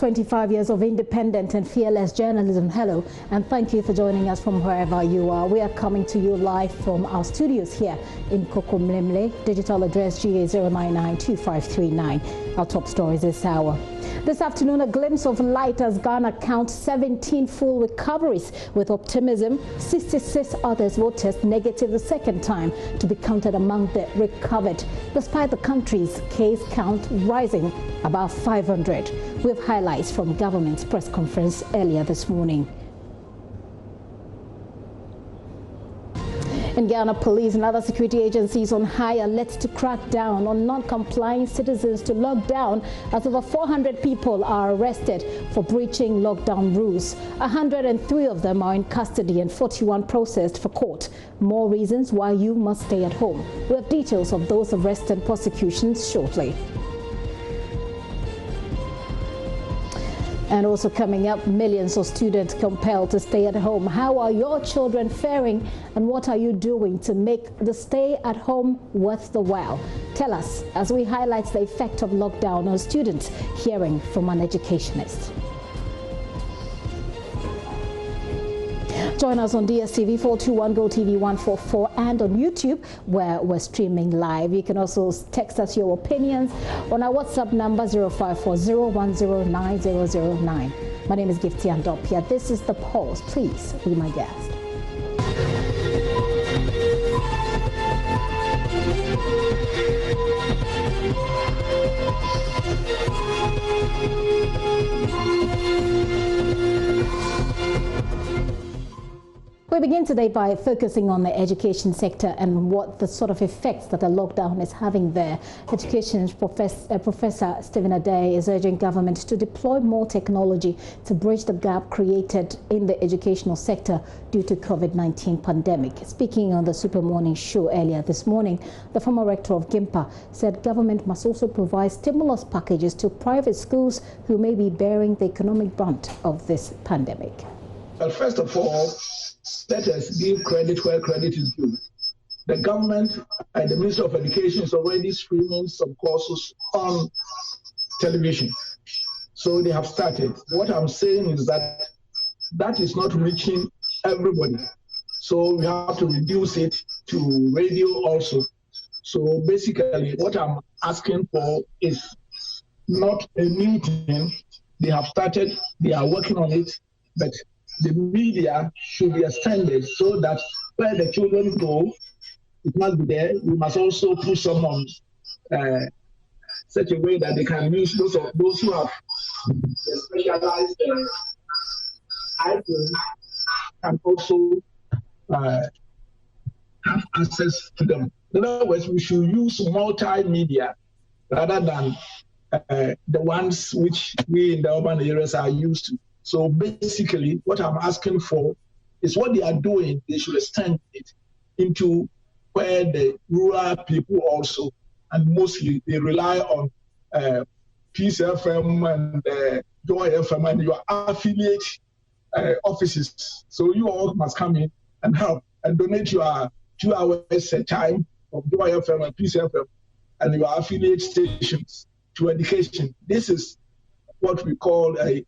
25 years of independent and fearless journalism. Hello, and thank you for joining us from wherever you are. We are coming to you live from our studios here in Kokomlemle. Digital address GA0992539. Our top stories this hour. This afternoon, a glimpse of light as Ghana counts 17 full recoveries. With optimism, 66 others will test negative the second time to be counted among the recovered, despite the country's case count rising above 500. We have highlights from government's press conference earlier this morning. In Ghana, police and other security agencies on high alert to crack down on non-complying citizens to lockdown, as over 400 people are arrested for breaching lockdown rules. 103 of them are in custody and 41 processed for court. More reasons why you must stay at home. We have details of those arrests and prosecutions shortly. And also coming up, millions of students compelled to stay at home. How are your children faring, and what are you doing to make the stay at home worth the while? Tell us as we highlight the effect of lockdown on students, hearing from an educationist. Join us on DSTV 421, GoTV 144, and on YouTube, where we're streaming live. You can also text us your opinions on our WhatsApp number 0540109009. My name is Gifty Andopia. This is The Pulse. Please be my guest. We begin today by focusing on the education sector and what the sort of effects that the lockdown is having there. Education Professor Stephen Adey is urging government to deploy more technology to bridge the gap created in the educational sector due to COVID-19 pandemic. Speaking on the Super Morning Show earlier this morning, the former rector of GIMPA said government must also provide stimulus packages to private schools who may be bearing the economic brunt of this pandemic. Well, first of all, let us give credit where credit is due. The government and the Ministry of Education is already streaming some courses on television. So they have started. What I'm saying is that that is not reaching everybody. So we have to reduce it to radio also. So basically what I'm asking for is not a new thing. They have started, they are working on it, but the media should be extended so that where the children go, it must be there. We must also put some on such a way that they can use those who have the specialized items and also have access to them. In other words, we should use multimedia rather than the ones which we in the urban areas are used to. So basically, what I'm asking for is what they are doing, they should extend it into where the rural people also, and mostly they rely on Peace FM and Joy FM and your affiliate offices. So you all must come in and help and donate your 2 hours time of Joy FM and Peace FM and your affiliate stations to education. This is what we call a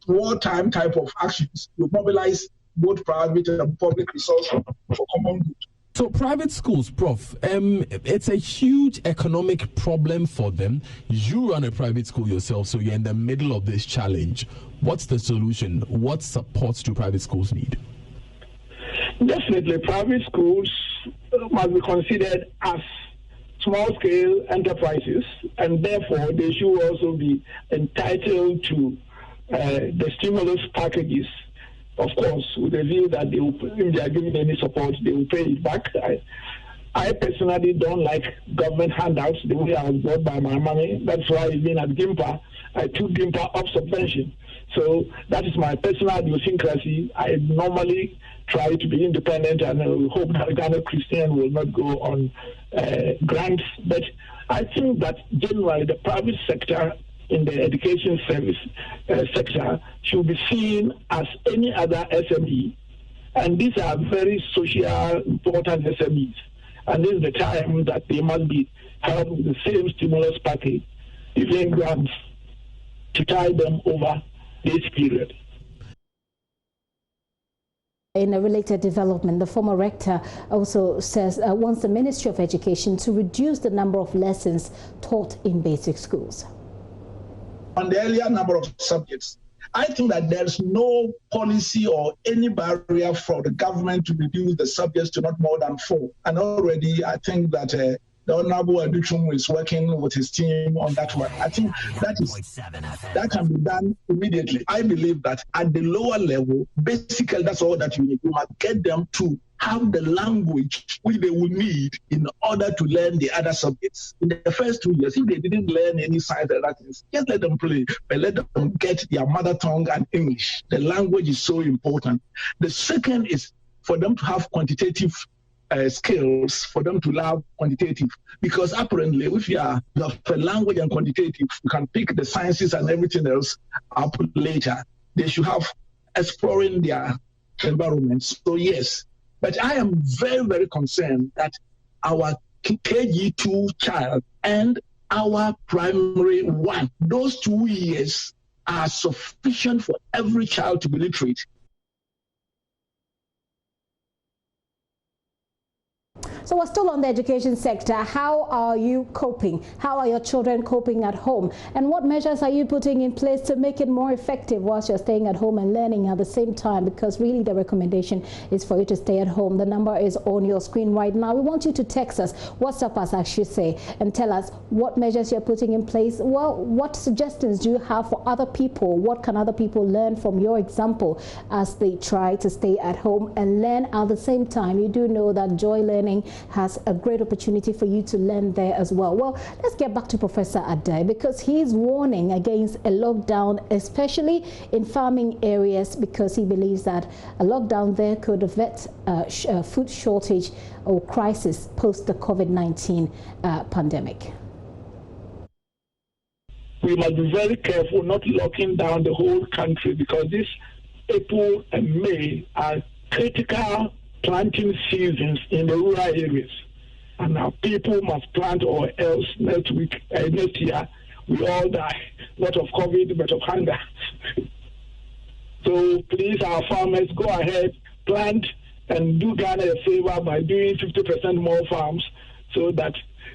wartime type of actions to mobilize both private and public resources for common good. So private schools, Prof, it's a huge economic problem for them. You run a private school yourself, so you're in the middle of this challenge. What's the solution? What supports do private schools need? Definitely, private schools must be considered as small-scale enterprises, and therefore they should also be entitled to the stimulus packages, of course, with the view that they will, if they are giving any support, they will pay it back. I personally don't like government handouts the way I was brought by my mommy. That's why even at GIMPA, I took GIMPA up subvention. So that is my personal idiosyncrasy. I normally try to be independent and hope that Ghana Christian will not go on grants. But I think that generally the private sector in the education service sector should be seen as any other SME. And these are very social important SMEs. And this is the time that they must be helped with the same stimulus package, even grants. to tide them over this period. In a related development, the former rector also says wants the Ministry of Education to reduce the number of lessons taught in basic schools. On the earlier number of subjects, I think that there's no policy or any barrier for the government to reduce the subjects to not more than 4. And already I think that the Honorable Aduchum is working with his team on that one. I think that can be done immediately. I believe that at the lower level, basically that's all that you need. You must get them to have the language which they will need in order to learn the other subjects. In the first 2 years, if they didn't learn any science and that things, just let them play, but let them get their mother tongue and English. The language is so important. The second is for them to have quantitative skills, for them to learn quantitative, because apparently if you have a language and quantitative, you can pick the sciences and everything else up later. They should have exploring their environment. So yes, but I am very, very concerned that our KG2 child and our primary 1, those 2 years are sufficient for every child to be literate. So we're still on the education sector. How are you coping? How are your children coping at home? And what measures are you putting in place to make it more effective whilst you're staying at home and learning at the same time? Because really the recommendation is for you to stay at home. The number is on your screen right now. We want you to text us, WhatsApp us, I should say, and tell us what measures you're putting in place. Well, what suggestions do you have for other people? What can other people learn from your example as they try to stay at home and learn at the same time? You do know that Joy Learning has a great opportunity for you to learn there as well. Well, let's get back to Professor Ade, because he's warning against a lockdown, especially in farming areas, because he believes that a lockdown there could avert food shortage or crisis post the COVID-19 pandemic. We must be very careful not locking down the whole country, because this April and May are critical planting seasons in the rural areas, and now people must plant, or else next year we all die, not of COVID but of hunger. So please, our farmers, go ahead, plant, and do Ghana a favor by doing 50% more farms, so that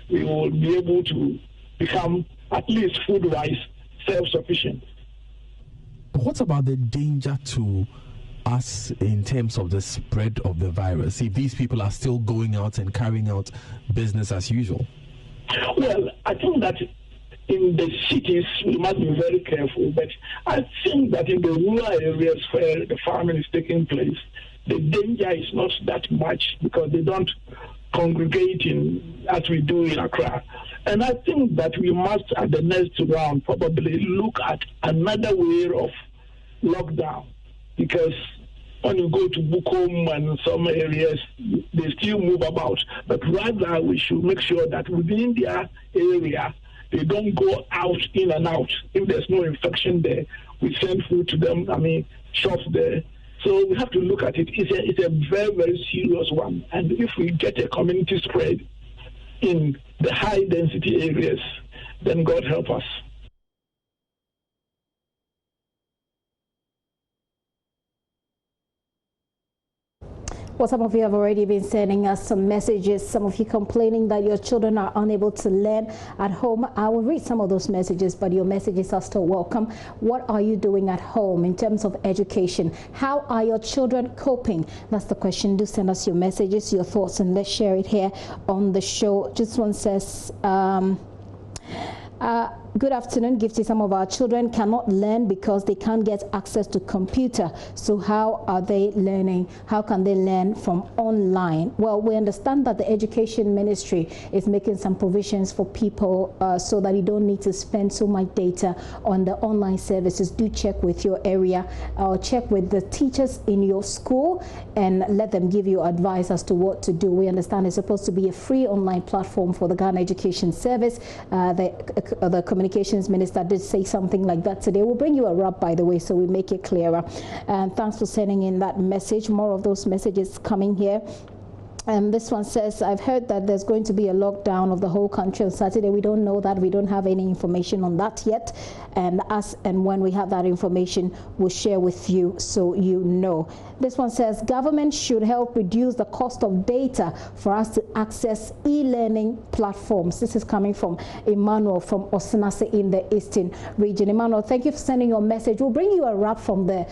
we will be able to become, at least food-wise, self-sufficient. What about the danger to us in terms of the spread of the virus, if these people are still going out and carrying out business as usual? Well, I think that in the cities we must be very careful, but I think that in the rural areas where the farming is taking place, the danger is not that much, because they don't congregate in as we do in Accra. And I think that we must, at the next round, probably look at another way of lockdown, because when you go to Bukom and some areas, they still move about. But rather, we should make sure that within their area, they don't go out, in and out. If there's no infection there, we send food to them, shops there. So we have to look at it. It's a very, very serious one. And if we get a community spread in the high density areas, then God help us. Well, some of you have already been sending us some messages, some of you complaining that your children are unable to learn at home. I will read some of those messages, but your messages are still welcome. What are you doing at home in terms of education? How are your children coping? That's the question. Do send us your messages, your thoughts, and let's share it here on the show. This one says, good afternoon, Gifty. Some of our children cannot learn because they can't get access to computer. So how are they learning? How can they learn from online? Well, we understand that the Education Ministry is making some provisions for people so that you don't need to spend so much data on the online services. Do check with your area or check with the teachers in your school and let them give you advice as to what to do. We understand it's supposed to be a free online platform for the Ghana Education Service. The Communications Minister did say something like that today. We'll bring you a wrap, by the way, so we make it clearer. And thanks for sending in that message. More of those messages coming here. And this one says, I've heard that there's going to be a lockdown of the whole country on Saturday. We don't know that. We don't have any information on that yet. And when we have that information, we'll share with you so you know. This one says, government should help reduce the cost of data for us to access e-learning platforms. This is coming from Emmanuel from Osenase in the Eastern region. Emmanuel, thank you for sending your message. We'll bring you a wrap from the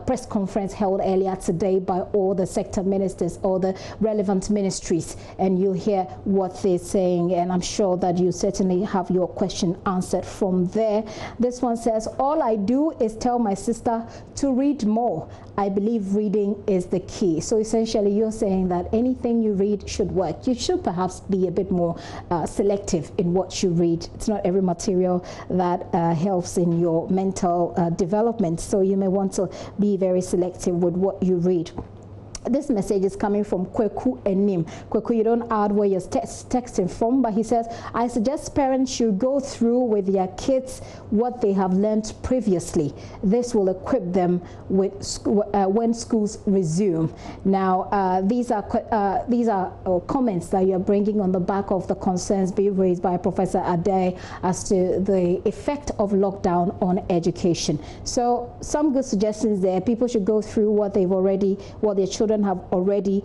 press conference held earlier today by all the sector ministers, all the relevant ministries, and you'll hear what they're saying, and I'm sure that you certainly have your question answered from there. This one says, all I do is tell my sister to read more. I believe reading is the key. So essentially you're saying that anything you read should work. You should perhaps be a bit more selective in what you read. It's not every material that helps in your mental development, so you may want to be very selective with what you read. This message is coming from Kweku Enim. Kweku, you don't add where you're texting from, but he says, I suggest parents should go through with their kids what they have learned previously. This will equip them with when schools resume. Now, these are comments that you're bringing on the back of the concerns being raised by Professor Ade as to the effect of lockdown on education. So some good suggestions there. People should go through what their children have already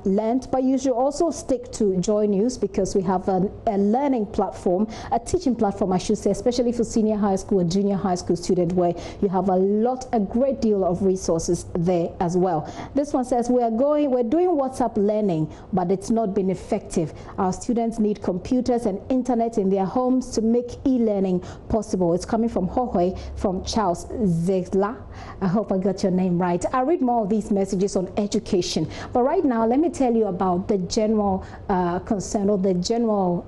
learned, but you should also stick to JoyNews, because we have a learning platform, a teaching platform, I should say, especially for senior high school and junior high school students, where you have a great deal of resources there as well. This one says, we're doing WhatsApp learning, but it's not been effective. Our students need computers and internet in their homes to make e-learning possible. It's coming from Hohoi, from Charles Zegla. I hope I got your name right. I'll read more of these messages on education. But right now, let me tell you about the general concern, or the general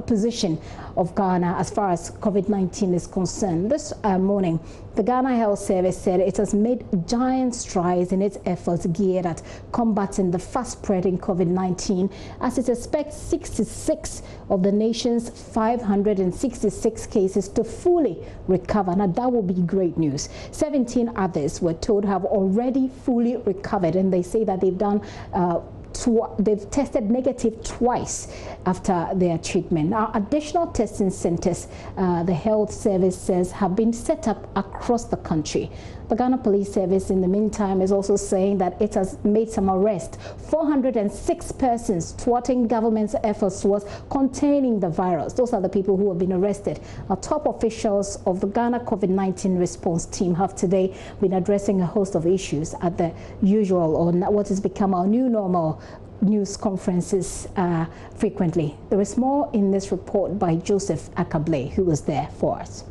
position of Ghana as far as COVID-19 is concerned. This morning, the Ghana Health Service said it has made giant strides in its efforts geared at combating the fast-spreading COVID-19, as it expects 66 of the nation's 566 cases to fully recover. Now, that will be great news. 17 others were told to have already fully recovered, and they say that they've done they've tested negative twice after their treatment. Now, additional testing centers, the health service says, have been set up across the country. The Ghana Police Service, in the meantime, is also saying that it has made some arrests. 406 persons thwarting government's efforts towards containing the virus. Those are the people who have been arrested. Now, top officials of the Ghana COVID-19 response team have today been addressing a host of issues at the usual, or what has become our new normal, news conferences frequently. There is more in this report by Joseph Akable, who was there for us.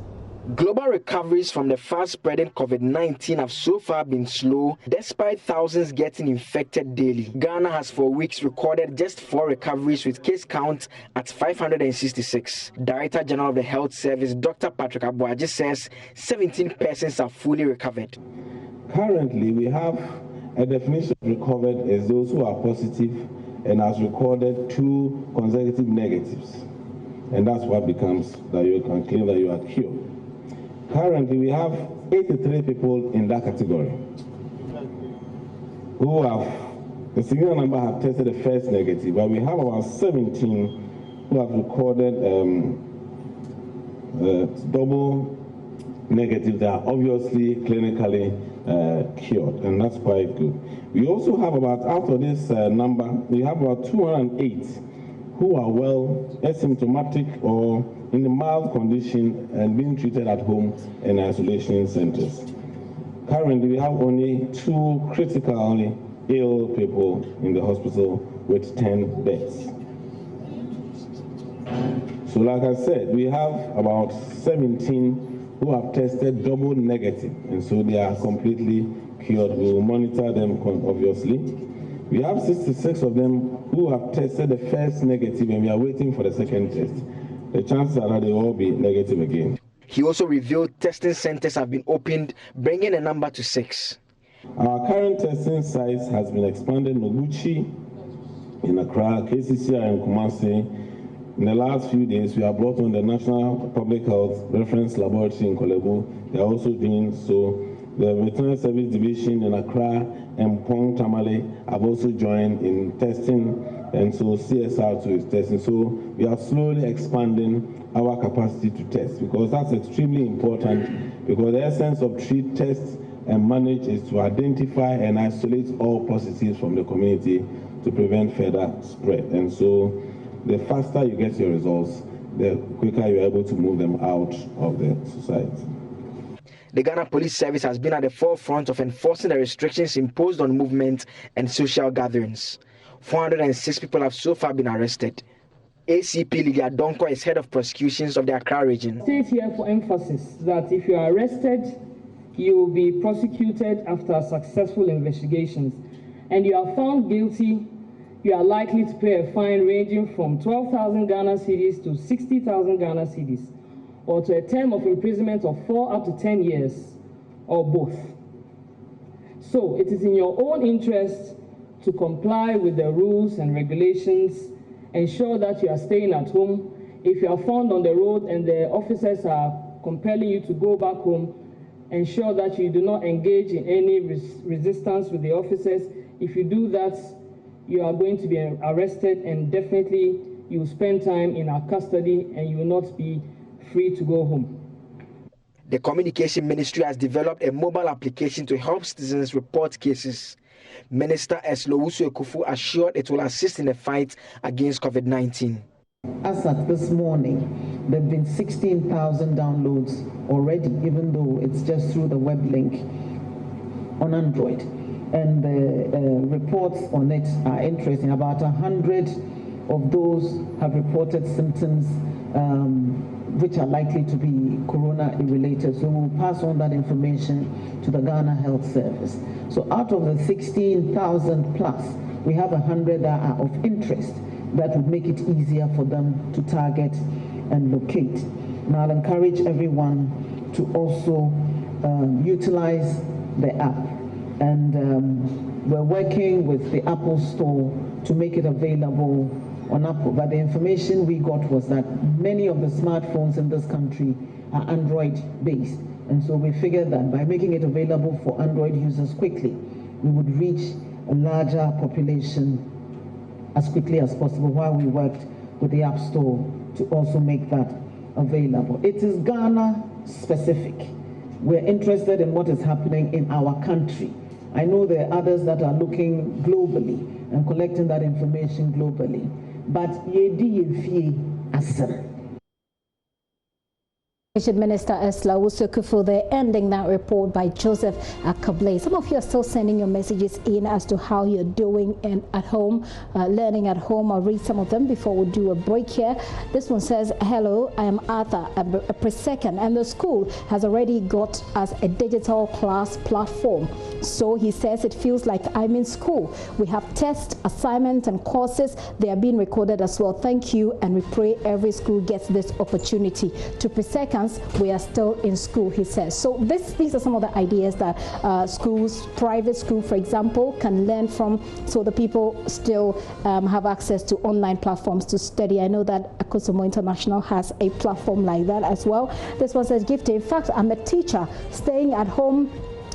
Global recoveries from the fast-spreading COVID-19 have so far been slow, despite thousands getting infected daily. Ghana has for weeks recorded just 4 recoveries, with case count at 566. Director General of the Health Service, Dr. Patrick Abuaji, says 17 persons are fully recovered. Currently, we have a definition of recovered as those who are positive and has recorded 2 consecutive negatives. And that's what becomes that you can claim that you are cured. Currently, we have 83 people in that category who have, a significant number have tested the first negative, but we have about 17 who have recorded double negative that are obviously clinically cured, and that's quite good. We also have out of this number, we have about 208 who are well asymptomatic or in a mild condition and being treated at home in isolation centers. Currently, we have only 2 critically ill people in the hospital with 10 deaths. So like I said, we have about 17 who have tested double negative, and so they are completely cured. We will monitor them, obviously. We have 66 of them who have tested the first negative, and we are waiting for the second test. The chances are that they will all be negative again. He also revealed testing centers have been opened, bringing the number to 6. Our current testing sites has been expanded in Noguchi, in Accra, KCCI, and Kumasi. In the last few days, we have brought on the National Public Health Reference Laboratory in Kolebu. They are also doing so. The Veterinary Service Division in Accra and Pong Tamale have also joined in testing, and so CSR2 is testing. So we are slowly expanding our capacity to test, because that's extremely important, because the essence of treat, test, and manage is to identify and isolate all positives from the community to prevent further spread. And so the faster you get your results, the quicker you're able to move them out of the society. The Ghana Police Service has been at the forefront of enforcing the restrictions imposed on movement and social gatherings. 406 people have so far been arrested. ACP Lydia Donko is head of prosecutions of the Accra region. State here for emphasis that if you are arrested, you will be prosecuted after successful investigations, and you are found guilty, you are likely to pay a fine ranging from 12,000 Ghana cedis to 60,000 Ghana cedis, or to a term of imprisonment of 4 up to 10 years, or both. So it is in your own interest to comply with the rules and regulations, ensure that you are staying at home. If you are found on the road and the officers are compelling you to go back home, ensure that you do not engage in any resistance with the officers. If you do that, you are going to be arrested, and definitely you will spend time in our custody and you will not be free to go home. The Communication Ministry has developed a mobile application to help citizens report cases. Minister Eslowusu Ekufu assured it will assist in the fight against COVID-19. As at this morning, there have been 16,000 downloads already, even though it's just through the web link on Android. And the reports on it are interesting. About 100 of those have reported symptoms which are likely to be corona-related. So we'll pass on that information to the Ghana Health Service. So out of the 16,000 plus, we have 100 that are of interest that would make it easier for them to target and locate. And I'll encourage everyone to also utilize the app. And we're working with the Apple Store to make it available on Apple. But the information we got was that many of the smartphones in this country are Android-based. And so we figured that by making it available for Android users quickly, we would reach a larger population as quickly as possible, while we worked with the App Store to also make that available. It is Ghana specific. We're interested in what is happening in our country. I know there are others that are looking globally and collecting that information globally, but yedi yefie asem. Minister Eslowusu Ekufu there, ending that report by Joseph Akable. Some of you are still sending your messages in as to how you're doing at home, learning at home. I'll read some of them before we do a break here. This one says, hello, I am Arthur, a pre-second, and the school has already got us a digital class platform. So he says it feels like I'm in school. We have tests, assignments, and courses. They are being recorded as well. Thank you, and we pray every school gets this opportunity. To pre-second, we are still in school, he says. So these are some of the ideas that schools, private school, for example, can learn from, so the people still have access to online platforms to study. I know that Akosomo International has a platform like that as well. This one says, Gift, in fact, I'm a teacher staying at home.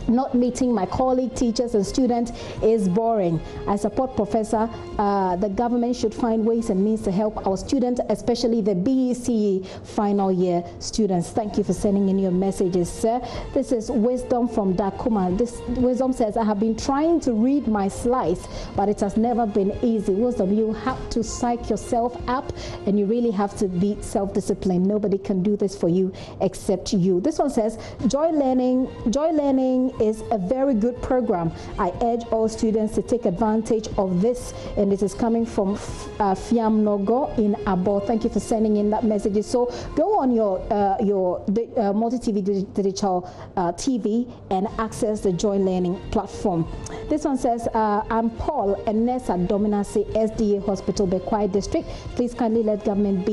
Not meeting my colleague, teachers, and students is boring. I support Professor. The government should find ways and means to help our students, especially the BECE final year students. Thank you for sending in your messages, sir. This is Wisdom from Dakuma. This Wisdom says, I have been trying to read my slides, but it has never been easy. Wisdom, you have to psych yourself up, and you really have to be self-disciplined. Nobody can do this for you except you. This one says, Joy Learning is a very good program. I urge all students to take advantage of this, and it is coming from Fiam Nogo in Abo. Thank you for sending in that message. So go on your multi-TV digital TV and access the Joy Learning platform. This one says, I'm Paul, a nurse at Dominancy SDA Hospital, Bekwai District. Please kindly let government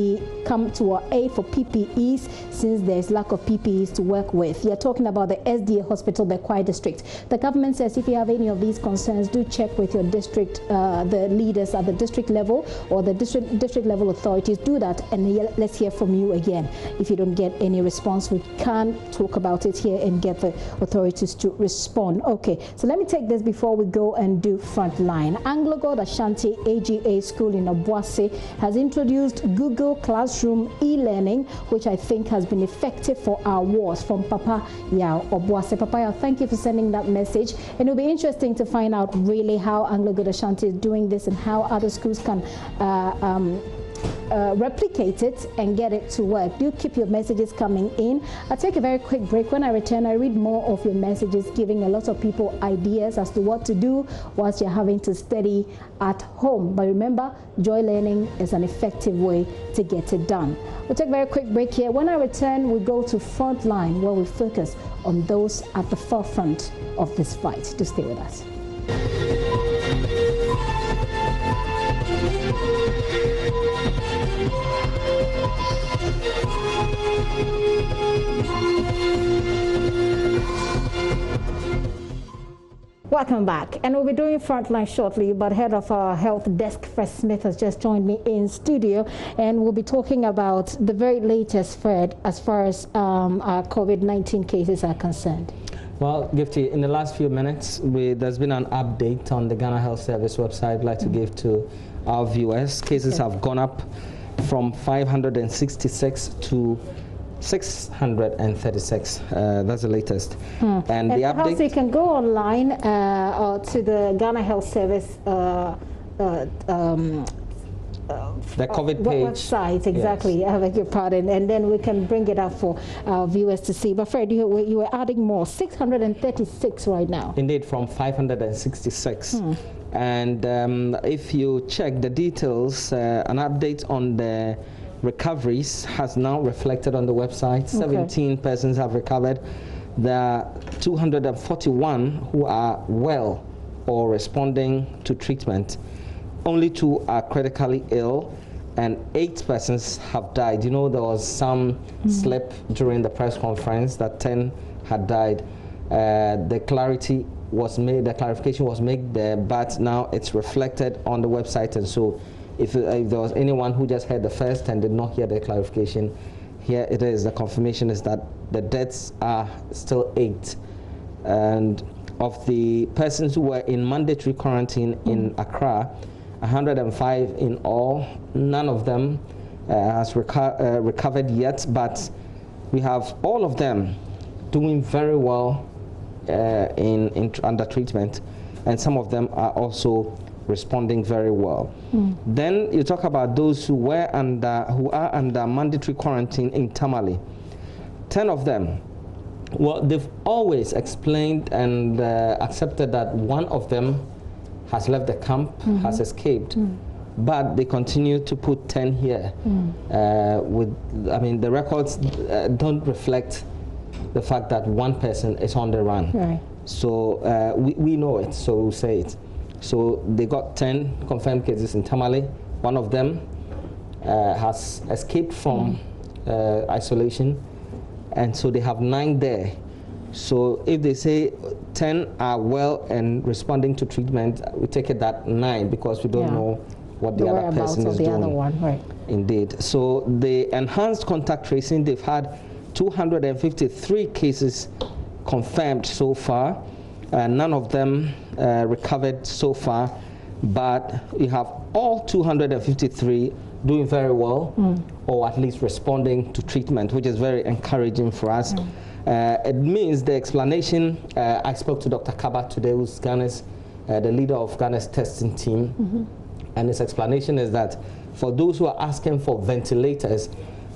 come to our aid for PPEs, since there's lack of PPEs to work with. You're talking about the SDA Hospital, Bekwai Akwa district. The government says if you have any of these concerns, do check with your district, the leaders at the district level or the district level authorities. Do that, and let's hear from you again. If you don't get any response, we can talk about it here and get the authorities to respond. Okay, so let me take this before we go and do Frontline. Anglo-God Ashanti AGA School in Obuasi has introduced Google Classroom e-learning, which I think has been effective for our wars. From Papa Yao Obuasi. Papa Yao, thank you for sending that message. And it'll be interesting to find out really how Anglo-God Ashanti is doing this and how other schools can replicate it and get it to work. Do keep your messages coming in. I'll take a very quick break. When I return, I read more of your messages, giving a lot of people ideas as to what to do whilst you're having to study at home. But remember, joy learning is an effective way to get it done. We'll take a very quick break here. When I return, we go to Frontline, where we focus on those at the forefront of this fight. Do stay with us. Welcome back, and we'll be doing Frontline shortly, but head of our health desk, Fred Smith, has just joined me in studio, and we'll be talking about the very latest, Fred, as far as our COVID-19 cases are concerned. Well, Gifty, in the last few minutes, there's been an update on the Ghana Health Service website I'd like to give to our viewers. Cases have gone up from 566 to 636. That's the latest. And the update. You can go online or to the Ghana Health Service the COVID page. Website, exactly. Yes. I beg your pardon. And then we can bring it up for our viewers to see. But Fred, you were adding more, 636 right now. Indeed, from 566. And if you check the details, an update on the recoveries has now reflected on the website. 17 persons have recovered. There are 241 who are well or responding to treatment. Only 2 are critically ill, and 8 persons have died. You know, there was some slip during the press conference that 10 had died. The clarification was made there, but now it's reflected on the website. And so if there was anyone who just heard the first and did not hear the clarification, here it is. The confirmation is that the deaths are still 8. And of the persons who were in mandatory quarantine in Accra, 105 in all. None of them has recovered yet, but we have all of them doing very well under treatment, and some of them are also responding very well. Then you talk about those who are under mandatory quarantine in Tamale. 10 of them. Well, they've always explained and accepted that one of them has left the camp, has escaped, but they continue to put 10 here. The records don't reflect the fact that one person is on the run. Right. So we know it, so we'll say it. So they got 10 confirmed cases in Tamale. One of them has escaped from isolation, and so they have 9 there. So if they say 10 are well and responding to treatment, we take it that 9 because we don't know what the other person is doing. Other one, right. Indeed. So the enhanced contact tracing, they've had 253 cases confirmed so far. None of them recovered so far, but we have all 253 doing very well, or at least responding to treatment, which is very encouraging for us. It means the explanation, I spoke to Dr. Kaba today, who's Ghana's, the leader of Ghana's testing team, and his explanation is that for those who are asking for ventilators,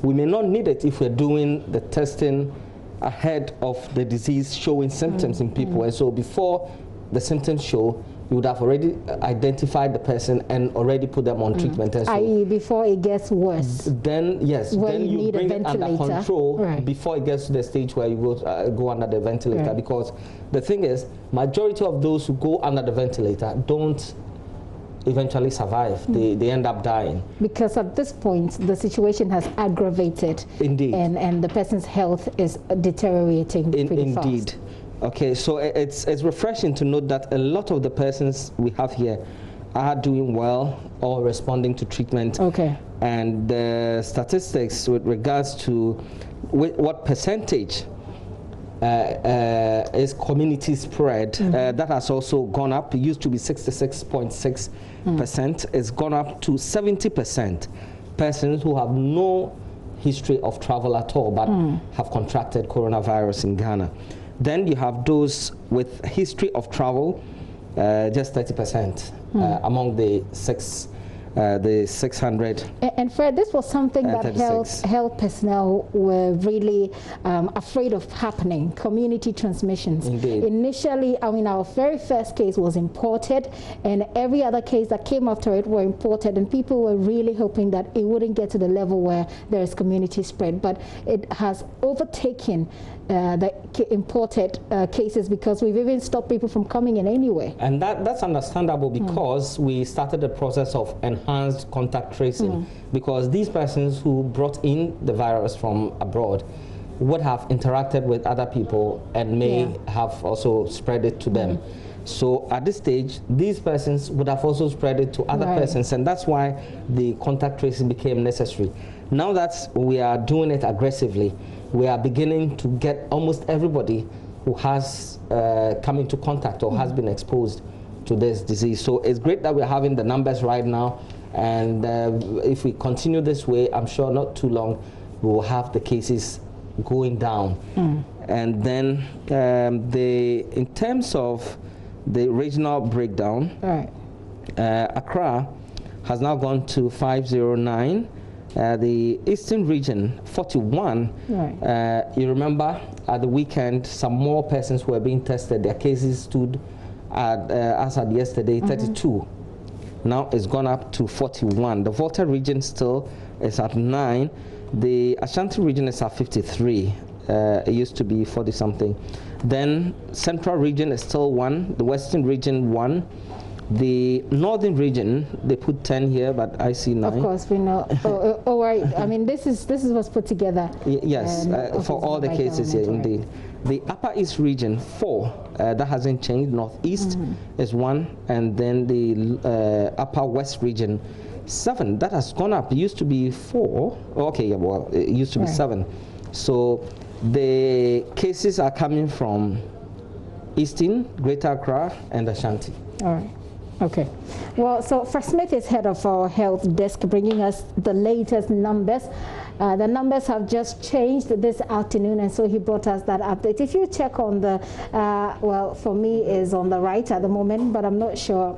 we may not need it if we're doing the testing ahead of the disease showing symptoms in people. And so before the symptoms show, you would have already identified the person and already put them on treatment. And so i.e. before it gets worse. Then, yes, then you bring it under control before it gets to the stage where you go under the ventilator. Because the thing is, majority of those who go under the ventilator don't eventually survive. They end up dying. Because at this point, the situation has aggravated. Indeed. And the person's health is deteriorating pretty fast. Indeed. Okay, so it's refreshing to note that a lot of the persons we have here are doing well or responding to treatment. Okay. And the statistics with regards to what percentage is community spread, that has also gone up. It used to be 66.6%. It's gone up to 70%. Persons who have no history of travel at all but have contracted coronavirus in Ghana. Then you have those with history of travel, just 30% among the 600. And Fred, this was something that health personnel were really afraid of happening, community transmissions. Indeed. Initially, I mean, our very first case was imported, and every other case that came after it were imported, and people were really hoping that it wouldn't get to the level where there is community spread. But it has overtaken the imported cases, because we've even stopped people from coming in anyway. And that's understandable, because we started the process of enhanced contact tracing, because these persons who brought in the virus from abroad would have interacted with other people and may have also spread it to them. So at this stage, these persons would have also spread it to other persons, and that's why the contact tracing became necessary. Now that we are doing it aggressively, we are beginning to get almost everybody who has come into contact or has been exposed to this disease. So it's great that we're having the numbers right now, and if we continue this way, I'm sure not too long we will have the cases going down. And then in terms of the regional breakdown, Accra has now gone to 509. The Eastern region, 41. You remember at the weekend, some more persons were being tested. Their cases stood at, as at yesterday, 32. Now it's gone up to 41. The Volta region still is at 9. The Ashanti region is at 53. It used to be 40 something. Then Central region is still 1. The Western region 1. The Northern region, they put 10 here, but I see 9. Of course, we know. Right. I mean, this is what's put together. Yes, for all the cases here, indeed. The Upper East region 4, that hasn't changed. Northeast is 1, and then the Upper West region 7. That has gone up. It used to be 4. Okay, yeah, well, it used to be 7. So the cases are coming from Eastern, Greater Accra, and Ashanti. All right. Okay. Well, so Fred Smith is head of our health desk, bringing us the latest numbers. The numbers have just changed this afternoon, and so he brought us that update. If you check on the, well, for me is on the right at the moment, but I'm not sure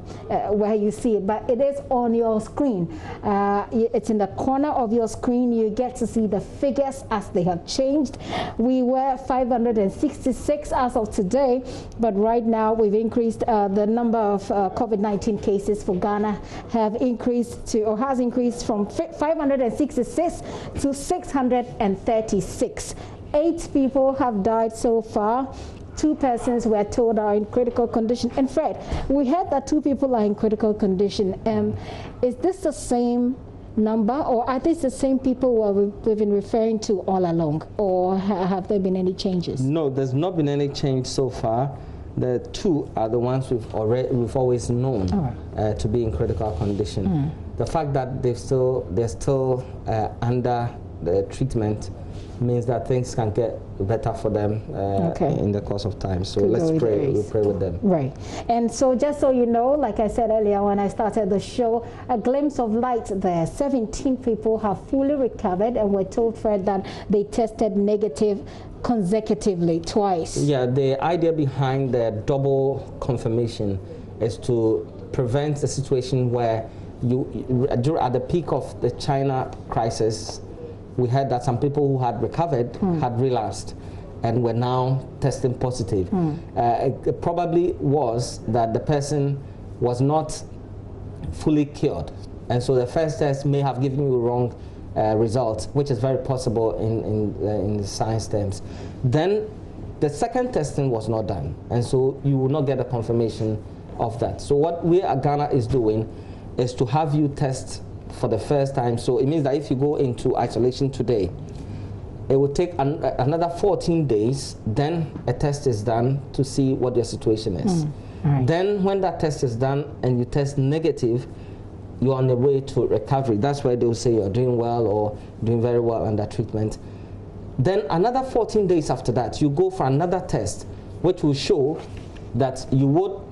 where you see it, but it is on your screen. It's in the corner of your screen. You get to see the figures as they have changed. We were 566 as of today, but right now we've increased the number of COVID-19 cases for Ghana have increased to, or has increased from 566 to 636. 8 people have died so far. 2 persons were told are in critical condition. And Fred, we heard that 2 people are in critical condition. Is this the same number, or are these the same people we've been referring to all along, or have there been any changes? No, there's not been any change so far. The 2 are the ones we've always known to be in critical condition. The fact that they're still under the treatment means that things can get better for them in the course of time. So let's pray. We'll pray with them. Right. And so just so you know, like I said earlier when I started the show, a glimpse of light there. 17 people have fully recovered, and we're told, Fred, that they tested negative consecutively twice. Yeah, the idea behind the double confirmation is to prevent a situation where at the peak of the China crisis, we heard that some people who had recovered had relapsed and were now testing positive. It probably was that the person was not fully cured, and so the first test may have given you wrong results, which is very possible in the science terms. Then the second testing was not done, and so you will not get a confirmation of that. So what we at Ghana is doing is to have you test for the first time. So it means that if you go into isolation today, it will take another 14 days, then a test is done to see what your situation is. Right. Then when that test is done and you test negative, you're on the way to recovery. That's where they'll say you're doing well or doing very well under treatment. Then another 14 days after that, you go for another test, which will show that you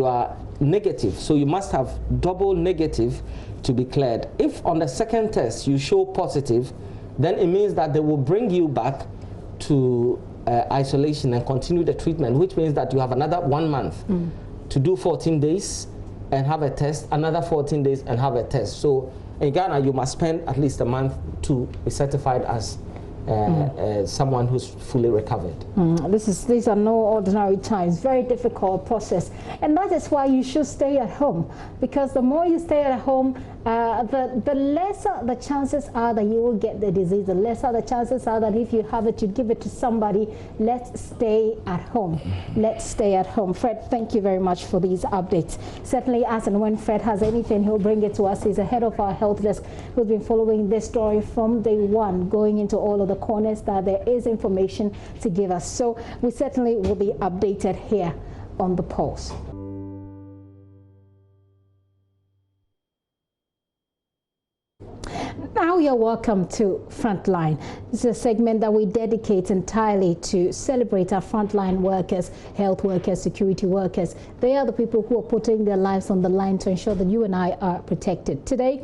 are negative. So you must have double negative to be cleared. If on the second test you show positive, then it means that they will bring you back to isolation and continue the treatment, which means that you have another 1 month to do 14 days and have a test, another 14 days and have a test. So in Ghana, you must spend at least a month to be certified as someone who's fully recovered. These are no ordinary times, very difficult process. And that is why you should stay at home, because the more you stay at home, the lesser the chances are that you will get the disease, the lesser the chances are that if you have it, you give it to somebody. Let's stay at home. Let's stay at home. Fred, thank you very much for these updates. Certainly, as and when Fred has anything, he'll bring it to us. He's the head of our health desk who's been following this story from day one, going into all of the corners that there is information to give us. So we certainly will be updated here on The Pulse. Now you're welcome to Frontline. This is a segment that we dedicate entirely to celebrate our frontline workers, health workers, security workers. They are the people who are putting their lives on the line to ensure that you and I are protected. Today,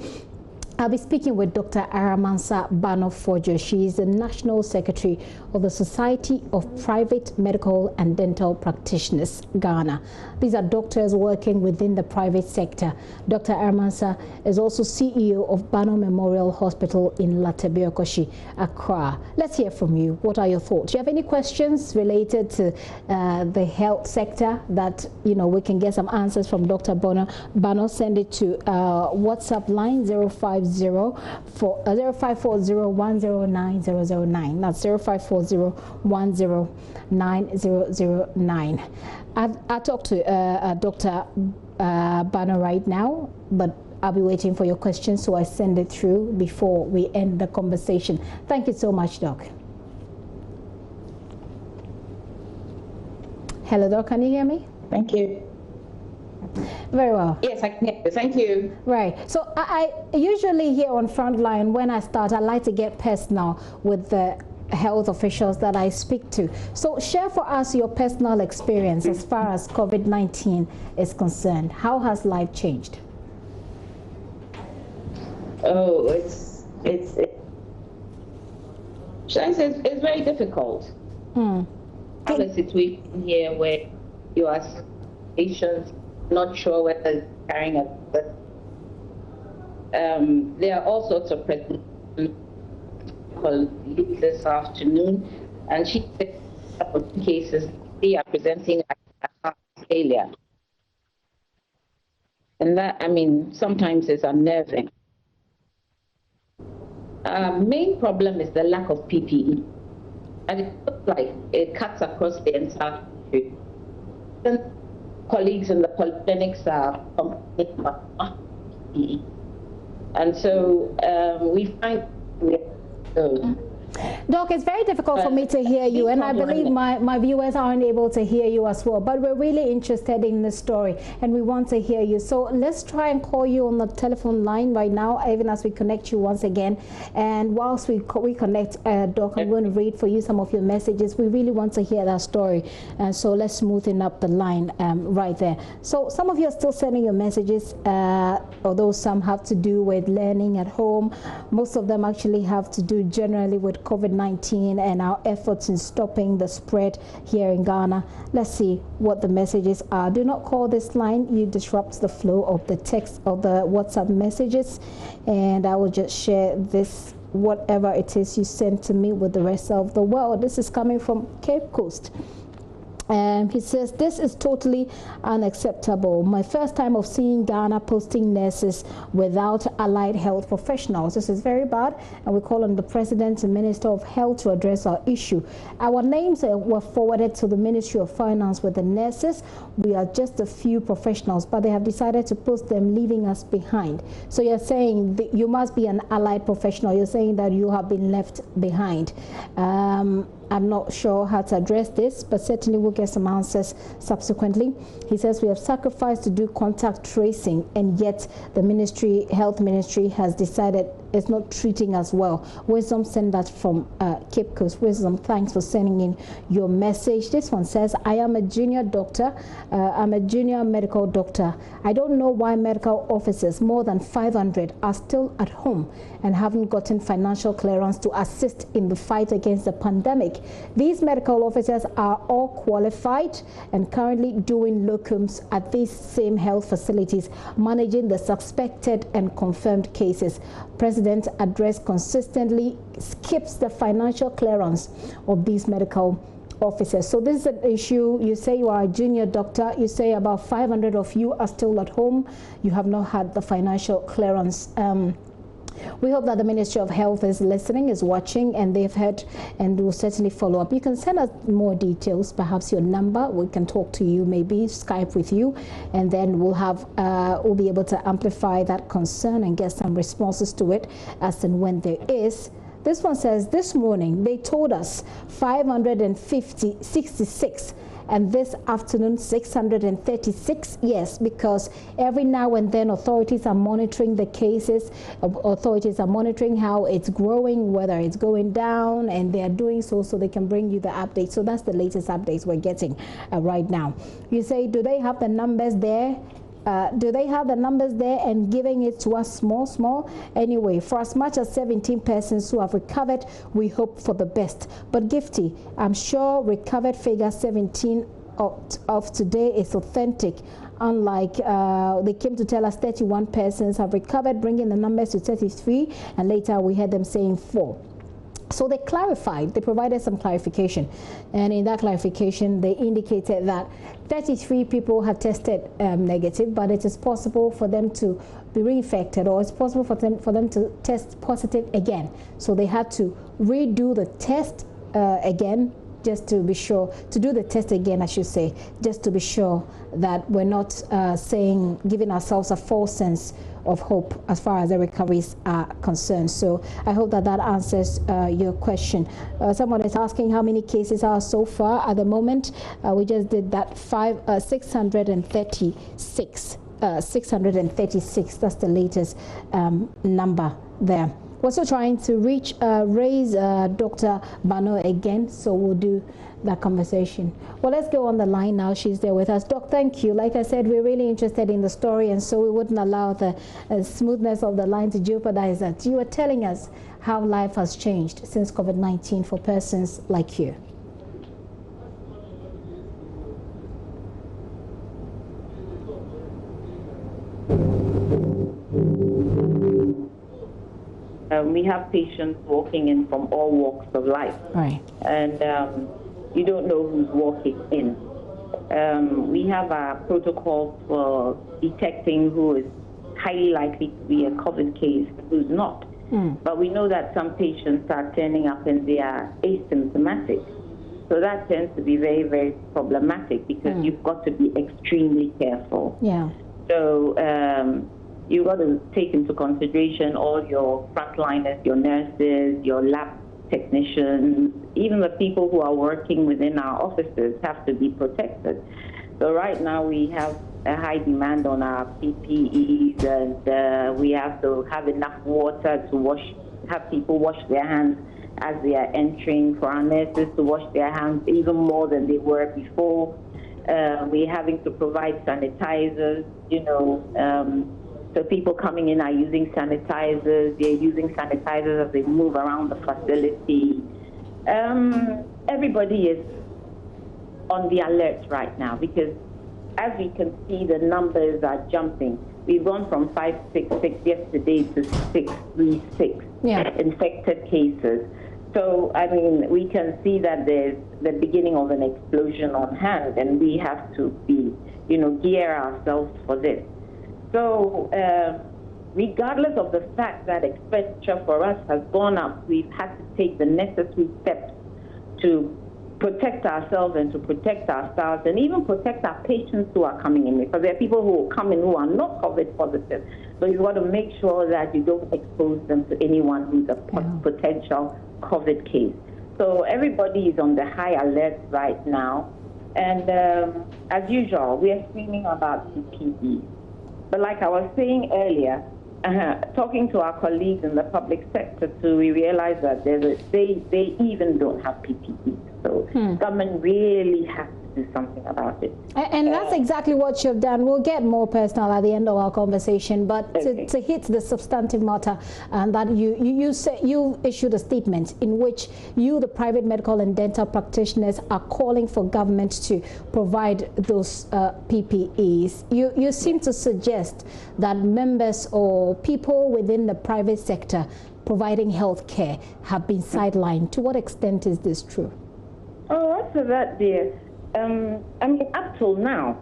I'll be speaking with Dr. Aramansa Bano-Fojo. She is the National Secretary of the Society of Private Medical and Dental Practitioners, Ghana. These are doctors working within the private sector. Dr. Aramansa is also CEO of Bano Memorial Hospital in Latebiokoshi, Accra. Let's hear from you. What are your thoughts? Do you have any questions related to the health sector that we can get some answers from Dr. Bano? Send it to WhatsApp line 0540109009. That's 0540109009. I talked to Dr. Bano right now, but I'll be waiting for your questions, so I send it through before we end the conversation. Thank you so much, Doc. Hello, Doc. Can you hear me? Thank you. Very well. Yes, I can hear you. Thank you. Right. So I usually here on Frontline, when I start, I like to get personal with the health officials that I speak to. So share for us your personal experience as far as COVID-19 is concerned. How has life changed? Oh, it's very difficult. I have a situation here where you are patients not sure whether it's carrying a virus. There are all sorts of presentations this afternoon, and she said cases they are presenting heart failure. And that, sometimes it's unnerving. Main problem is the lack of PPE. And it looks like it cuts across the entire country. Colleagues in the polyclinics are complaining about PPE. And so we find Doc, it's very difficult for me to hear you, and I believe my viewers aren't able to hear you as well, but we're really interested in this story and we want to hear you. So let's try and call you on the telephone line right now, even as we connect you once again. And whilst we connect, Doc, I'm going to read for you some of your messages. We really want to hear that story, and so let's smoothen up the line right there. So some of you are still sending your messages, although some have to do with learning at home. Most of them actually have to do generally with COVID-19 and our efforts in stopping the spread here in Ghana. Let's see what the messages are. Do not call this line. You disrupt the flow of the text of the WhatsApp messages, and I will just share this, whatever it is you send to me, with the rest of the world. This is coming from Cape Coast. He says, this is totally unacceptable. My first time of seeing Ghana posting nurses without allied health professionals. This is very bad, and we call on the President and Minister of Health to address our issue. Our names were forwarded to the Ministry of Finance with the nurses. We are just a few professionals, but they have decided to post them, leaving us behind. So you're saying that you must be an allied professional. You're saying that you have been left behind. I'm not sure how to address this, but certainly we'll get some answers subsequently. He says we have sacrificed to do contact tracing, and yet the Health Ministry has decided it's not treating us well. Wisdom sent that from Cape Coast. Wisdom, thanks for sending in your message. This one says, I am a junior doctor. I'm a junior medical doctor. I don't know why medical officers, more than 500, are still at home and haven't gotten financial clearance to assist in the fight against the pandemic. These medical officers are all qualified and currently doing locums at these same health facilities, managing the suspected and confirmed cases. President address consistently skips the financial clearance of these medical officers. So this is an issue. You say you are a junior doctor. You say about 500 of you are still at home. You have not had the financial clearance. We hope that the Ministry of Health is listening, is watching, and they've heard and will certainly follow up. You can send us more details, perhaps your number. We can talk to you, maybe Skype with you, and then we'll be able to amplify that concern and get some responses to it as and when there is. This one says, this morning they told us 566. And this afternoon, 636, yes, because every now and then authorities are monitoring the cases. Authorities are monitoring how it's growing, whether it's going down, and they are doing so they can bring you the updates. So that's the latest updates we're getting right now. You say, do they have the numbers there? Do they have the numbers there and giving it to us small? Anyway, for as much as 17 persons who have recovered, we hope for the best. But Gifty, I'm sure recovered figure 17 of today is authentic. Unlike they came to tell us 31 persons have recovered, bringing the numbers to 33, and later we heard them saying 4. So they clarified, they provided some clarification, and in that clarification they indicated that 33 people had tested negative, but it is possible for them to be reinfected, or it's possible for them to test positive again. So they had to redo the test again, just to be sure, to do the test again, I should say, just to be sure that we're not giving ourselves a false sense of hope as far as the recoveries are concerned. So I hope that answers your question. Someone is asking how many cases are so far at the moment. We just did that 636. 636, that's the latest number there. We're also trying to raise Dr. Bano again, so we'll do that conversation. Well, let's go on the line now. She's there with us. Doc, thank you. Like I said, we're really interested in the story, and so we wouldn't allow the smoothness of the line to jeopardize that. You were telling us how life has changed since COVID-19 for persons like you. We have patients walking in from all walks of life, right? And you don't know who's walking in. We have a protocol for detecting who is highly likely to be a COVID case and who's not. But we know that some patients are turning up and they are asymptomatic. So that tends to be very, very problematic because you've got to be extremely careful. Yeah. So you've got to take into consideration all your frontliners, your nurses, your lab technicians, even the people who are working within our offices have to be protected. So right now we have a high demand on our PPEs, and we have to have enough water to have people wash their hands as they are entering, for our nurses to wash their hands even more than they were before. We're having to provide sanitizers, so people coming in are using sanitizers. They're using sanitizers as they move around the facility. Everybody is on the alert right now because, as we can see, the numbers are jumping. We've gone from 566 yesterday to 636 infected cases. So, I mean, we can see that there's the beginning of an explosion on hand, and we have to be, gear ourselves for this. So, regardless of the fact that expenditure for us has gone up, we've had to take the necessary steps to protect ourselves and to protect our staff and even protect our patients who are coming in, because there are people who will come in who are not COVID positive. So you've got to make sure that you don't expose them to anyone who's a potential COVID case. So everybody is on the high alert right now. And as usual, we are screaming about PPE. But like I was saying earlier, talking to our colleagues in the public sector too, we realize that they even don't have PPE. So government really has to do something about it. And that's exactly what you've done. We'll get more personal at the end of our conversation, but to hit the substantive matter, and that you issued a statement in which you, the private medical and dental practitioners, are calling for government to provide those PPEs. You seem to suggest that members or people within the private sector providing health care have been sidelined. To what extent is this true? Oh, as for that, dear, I mean, up till now,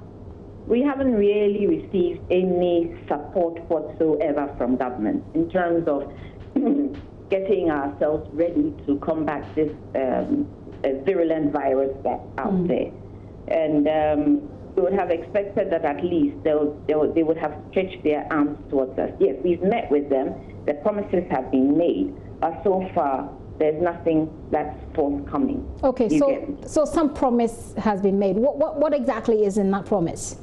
we haven't really received any support whatsoever from government in terms of getting ourselves ready to combat this virulent virus that's out there. And we would have expected that at least they would have stretched their arms towards us. Yes, we've met with them. The promises have been made, but so far, there's nothing that's forthcoming. Okay, so some promise has been made. What exactly is in that promise?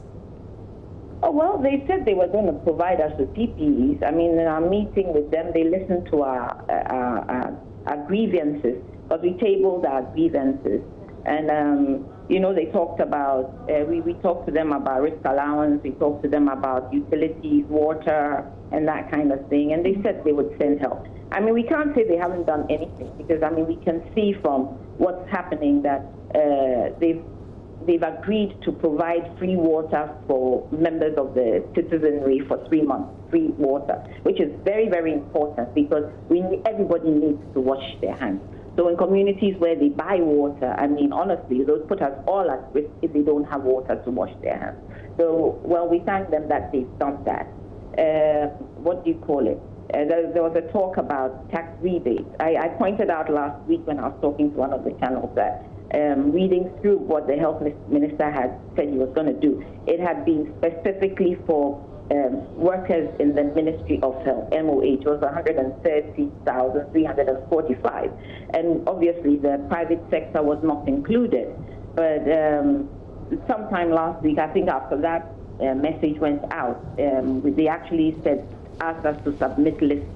Oh, well, they said they were going to provide us with PPEs. I mean, in our meeting with them, they listened to our grievances, but we tabled our grievances. And, they talked about, we talked to them about risk allowance, we talked to them about utilities, water, and that kind of thing. And they said they would send help. I mean, we can't say they haven't done anything, because, I mean, we can see from what's happening that they've agreed to provide free water for members of the citizenry for 3 months, free water, which is very, very important, because everybody needs to wash their hands. So in communities where they buy water, I mean, honestly, those put us all at risk if they don't have water to wash their hands. So, well, we thank them that they've done that. What do you call it? There was a talk about tax rebates. I pointed out last week when I was talking to one of the channels that reading through what the health minister had said he was going to do, it had been specifically for workers in the Ministry of Health, MOH, was 130,345. And obviously the private sector was not included. But sometime last week, I think after that message went out, they actually asked us to submit lists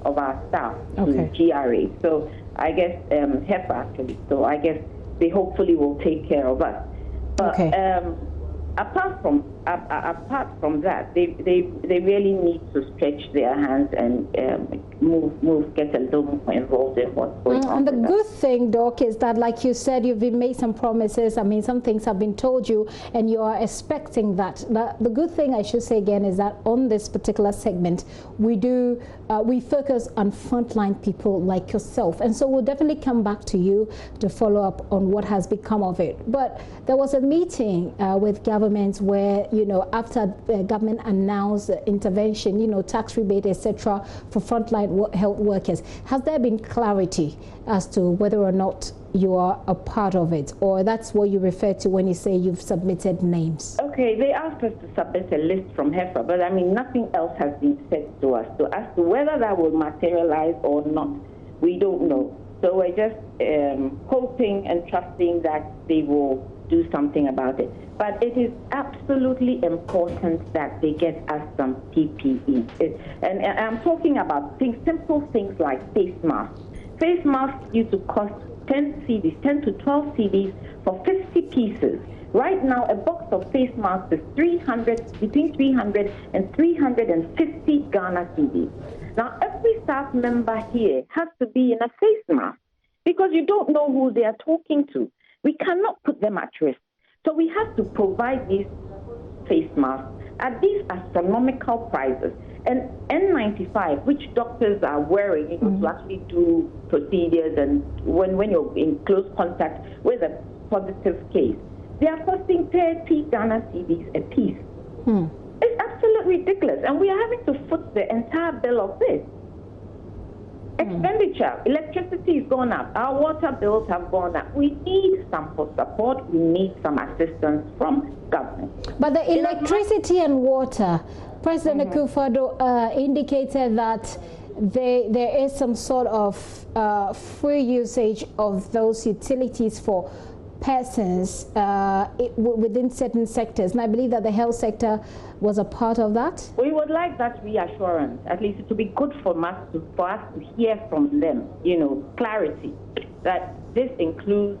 of our staff to GRA. So I guess HEPA actually. So I guess they hopefully will take care of us. But apart from that, they really need to stretch their hands and get a little more involved in what's going on. And the good thing, Doc, is that, like you said, you've been made some promises. I mean, some things have been told you, and you are expecting that. The good thing, I should say again, is that on this particular segment, we focus on frontline people like yourself, and so we'll definitely come back to you to follow up on what has become of it. But there was a meeting with governments where, after the government announced the intervention, tax rebate, etc., for frontline health workers, has there been clarity as to whether or not you are a part of it, or that's what you refer to when you say you've submitted names? Okay, they asked us to submit a list from HEFA, but I mean, nothing else has been said to us. So as to whether that will materialize or not, we don't know. So we're just hoping and trusting that they will do something about it. But it is absolutely important that they get us some PPE. And I'm talking about simple things like face masks. Face masks used to cost 10 to 12 cedis for 50 pieces. Right now, a box of face masks is between 300 and 350 Ghana cedis. Now, every staff member here has to be in a face mask because you don't know who they are talking to. We cannot put them at risk. So we have to provide these face masks at these astronomical prices. And N95, which doctors are wearing, to actually do procedures, and when you're in close contact with a positive case, they are costing 30 Ghana cedis a piece. It's absolutely ridiculous, and we are having to foot the entire bill of this. Expenditure, electricity has gone up, our water bills have gone up. We need some support, we need some assistance from government. But the electricity and water, President Akufo-Addo indicated that there is some sort of free usage of those utilities for persons within certain sectors, and I believe that the health sector was a part of that. We would like that reassurance. At least it would be good for us to hear from them, clarity that this includes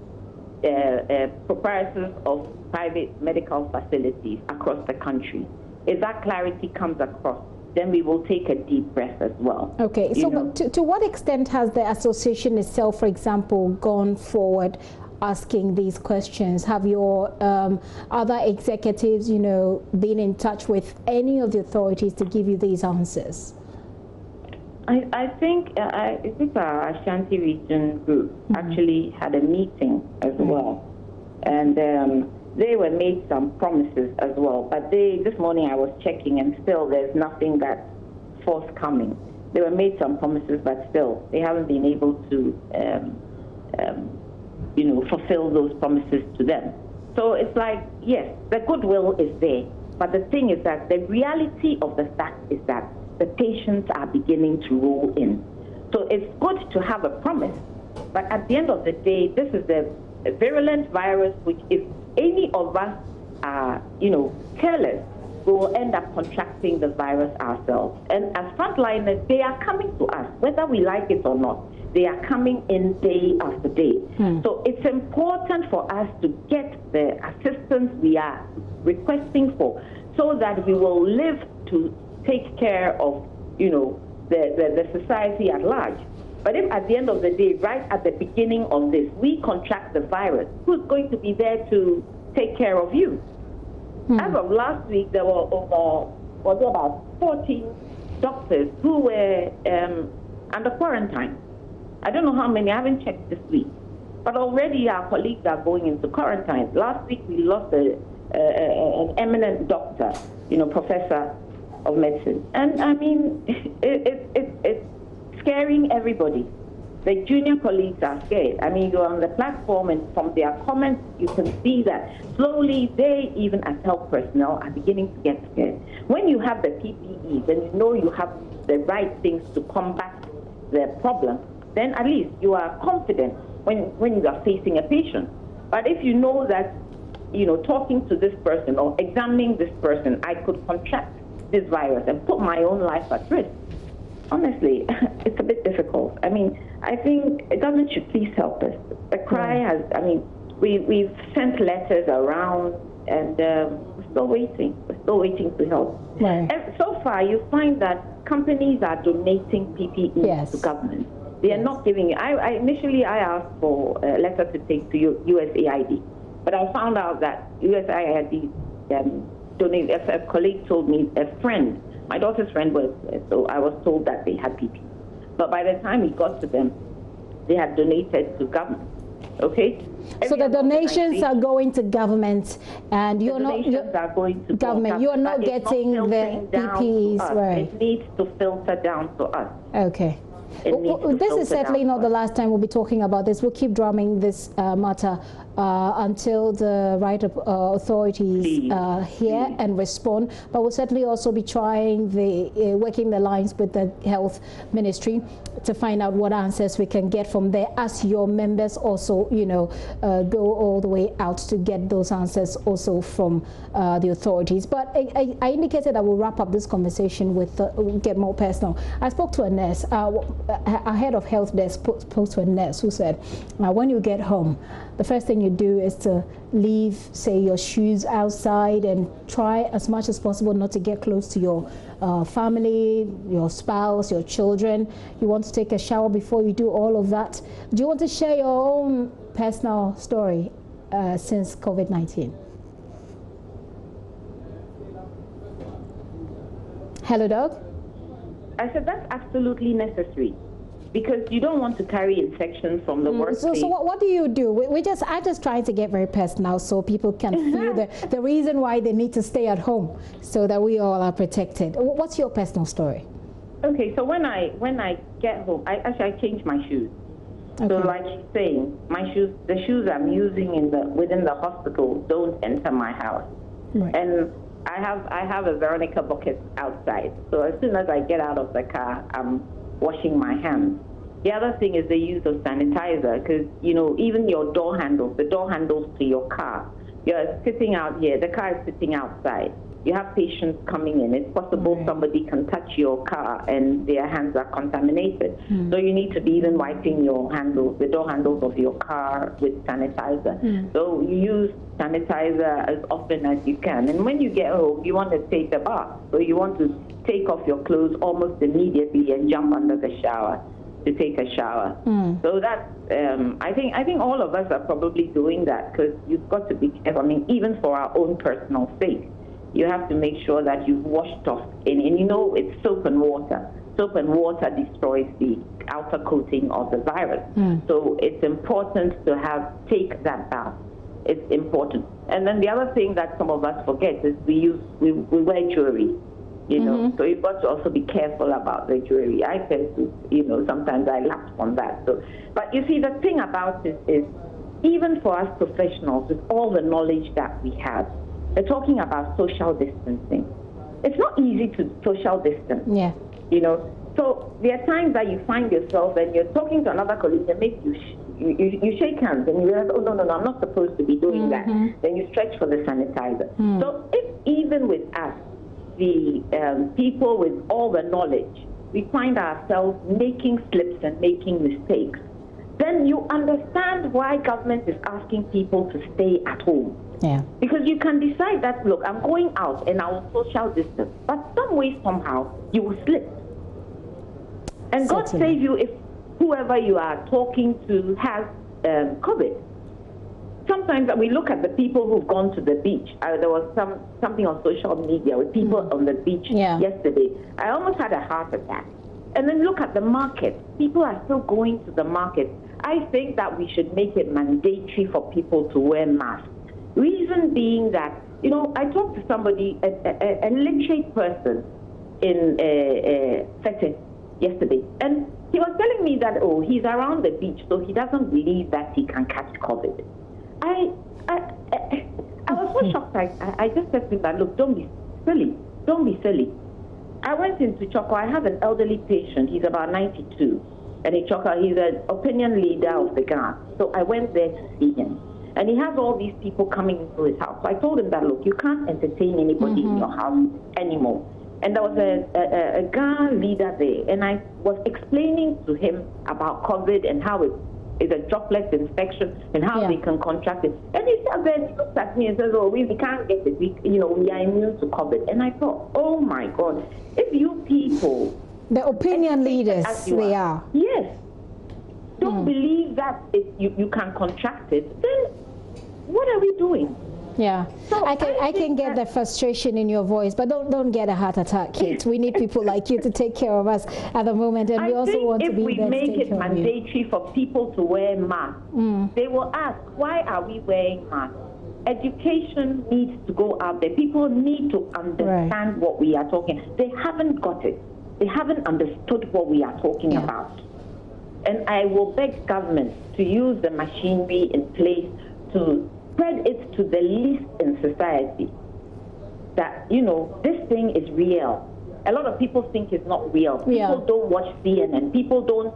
proprietors of private medical facilities across the country. If that clarity comes across, then we will take a deep breath as well. Okay, so to what extent has the association itself, for example, gone forward asking these questions? Have your other executives, been in touch with any of the authorities to give you these answers? I think our Ashanti region group actually had a meeting as well, and they were made some promises as well. But this morning I was checking, and still there's nothing that's forthcoming. They were made some promises, but still they haven't been able to fulfill those promises to them. So it's like, yes, the goodwill is there, but the thing is that the reality of the fact is that the patients are beginning to roll in. So it's good to have a promise, but at the end of the day, this is a virulent virus which, if any of us are, careless, we will end up contracting the virus ourselves. And as frontliners, they are coming to us, whether we like it or not. They are coming in day after day. So it's important for us to get the assistance we are requesting for, so that we will live to take care of, the society at large. But if at the end of the day, right at the beginning of this, we contract the virus, who's going to be there to take care of you? As of last week, there were about 14 doctors who were under quarantine. I don't know how many, I haven't checked this week. But already our colleagues are going into quarantine. Last week we lost an eminent doctor, professor of medicine. And I mean, it's scaring everybody. The junior colleagues are scared. I mean, you're on the platform, and from their comments, you can see that slowly they, even as health personnel, are beginning to get scared. When you have the PPEs and you have the right things to combat the problem, then at least you are confident when you are facing a patient. But if you know that, talking to this person or examining this person, I could contract this virus and put my own life at risk, honestly, it's a bit difficult. I mean, I think the government should please help us. The cry has, we've sent letters around, and we're still waiting. We're still waiting to help. Right. And so far, you find that companies are donating PPE to government. They are not giving it. Initially, I asked for a letter to take to USAID, but I found out that USAID donated. A colleague told me, a friend, my daughter's friend was there, so I was told that they had PPE. But by the time it got to them, they had donated to government. Okay. So the donations are going to government, and you're not going to government. You're not getting the PPEs, right? It needs to filter down to us. Okay. This is certainly not the last time we'll be talking about this. We'll keep drumming this matter until the right authorities hear and respond. But we'll certainly also be trying working the lines with the health ministry to find out what answers we can get from there, as your members also, go all the way out to get those answers also from the authorities. But I indicated I will wrap up this conversation with get more personal. I spoke to a nurse. Our head of health desk spoke to a nurse who said, when you get home, the first thing you do is to leave, say, your shoes outside, and try as much as possible not to get close to your family, your spouse, your children. You want to take a shower before you do all of that. Do you want to share your own personal story since COVID-19? Hello, Doug. I said that's absolutely necessary, because you don't want to carry infections from the workplace. So what do you do? I'm just trying to get very personal so people can feel the reason why they need to stay at home so that we all are protected. What's your personal story? Okay, so when I get home, I change my shoes. Okay. So like she's saying, the shoes I'm using within the hospital don't enter my house. Right. And I have a Veronica bucket outside. So as soon as I get out of the car, I'm washing my hands. The other thing is the use of sanitizer, because, you know, even your door handles, the door handles to your car, you're sitting out here, the car is sitting outside. You have patients coming in. It's possible somebody can touch your car and their hands are contaminated. So you need to be even wiping your handles, the door handles of your car with sanitizer. So you use sanitizer as often as you can. And when you get home, you want to take a bath. So you want to take off your clothes almost immediately and jump under the shower to take a shower. So that's, I think all of us are probably doing that, because you've got to be careful. I mean, even for our own personal sake, you have to make sure that you've washed off. And you know, it's soap and water. Soap and water destroys the outer coating of the virus. So it's important to take that bath. It's important. And then the other thing that some of us forget is we wear jewelry. You know, so you've got to also be careful about the jewelry. I tend to, you know, sometimes I lapse on that. So, but you see, the thing about this is, even for us professionals, with all the knowledge that we have, they're talking about social distancing. It's not easy to social distance. Yeah. You know, so there are times that you find yourself and you're talking to another colleague and maybe you shake hands and you realize, oh, no, I'm not supposed to be doing that. Then you stretch for the sanitizer. So if even with us, the people with all the knowledge, we find ourselves making slips and making mistakes, then you understand why government is asking people to stay at home. Yeah. Because you can decide that, look, I'm going out and I will social distance, but some way, somehow, you will slip. And God save you if whoever you are talking to has COVID. Sometimes we look at the people who've gone to the beach. There was something on social media with people on the beach yesterday. I almost had a heart attack. And then look at the market. People are still going to the market. I think that we should make it mandatory for people to wear masks. Reason being that, you know, I talked to somebody, a literate person in Fete yesterday, and he was telling me that, oh, he's around the beach, so he doesn't believe that he can catch COVID. I was so shocked. I just said to him that, look, don't be silly. Don't be silly. I went into Choco. I have an elderly patient. He's about 92. And in Choco, he's an opinion leader of the Ghana. So I went there to see him. And he has all these people coming into his house. So I told him that, look, you can't entertain anybody in your house anymore. And there was a Ghana leader there. And I was explaining to him about COVID and how it is a droplet infection and how they can contract it. And he sat there and he looked at me and says, oh, we can't get it. We are immune to COVID. And I thought, oh, my God, if you people... The opinion leaders, they are. Yes. Don't believe that if you can contract it, then what are we doing? Yeah, so I can get the frustration in your voice, but don't get a heart attack, Kate. We need people like you to take care of us at the moment, and we also want to be there to take care of you. If we make it mandatory for people to wear masks, they will ask, why are we wearing masks? Education needs to go out there. People need to understand what we are talking. They haven't got it. They haven't understood what we are talking about. And I will beg government to use the machinery in place to spread it to the least in society, that, you know, this thing is real. A lot of people think it's not real. People don't watch CNN. People don't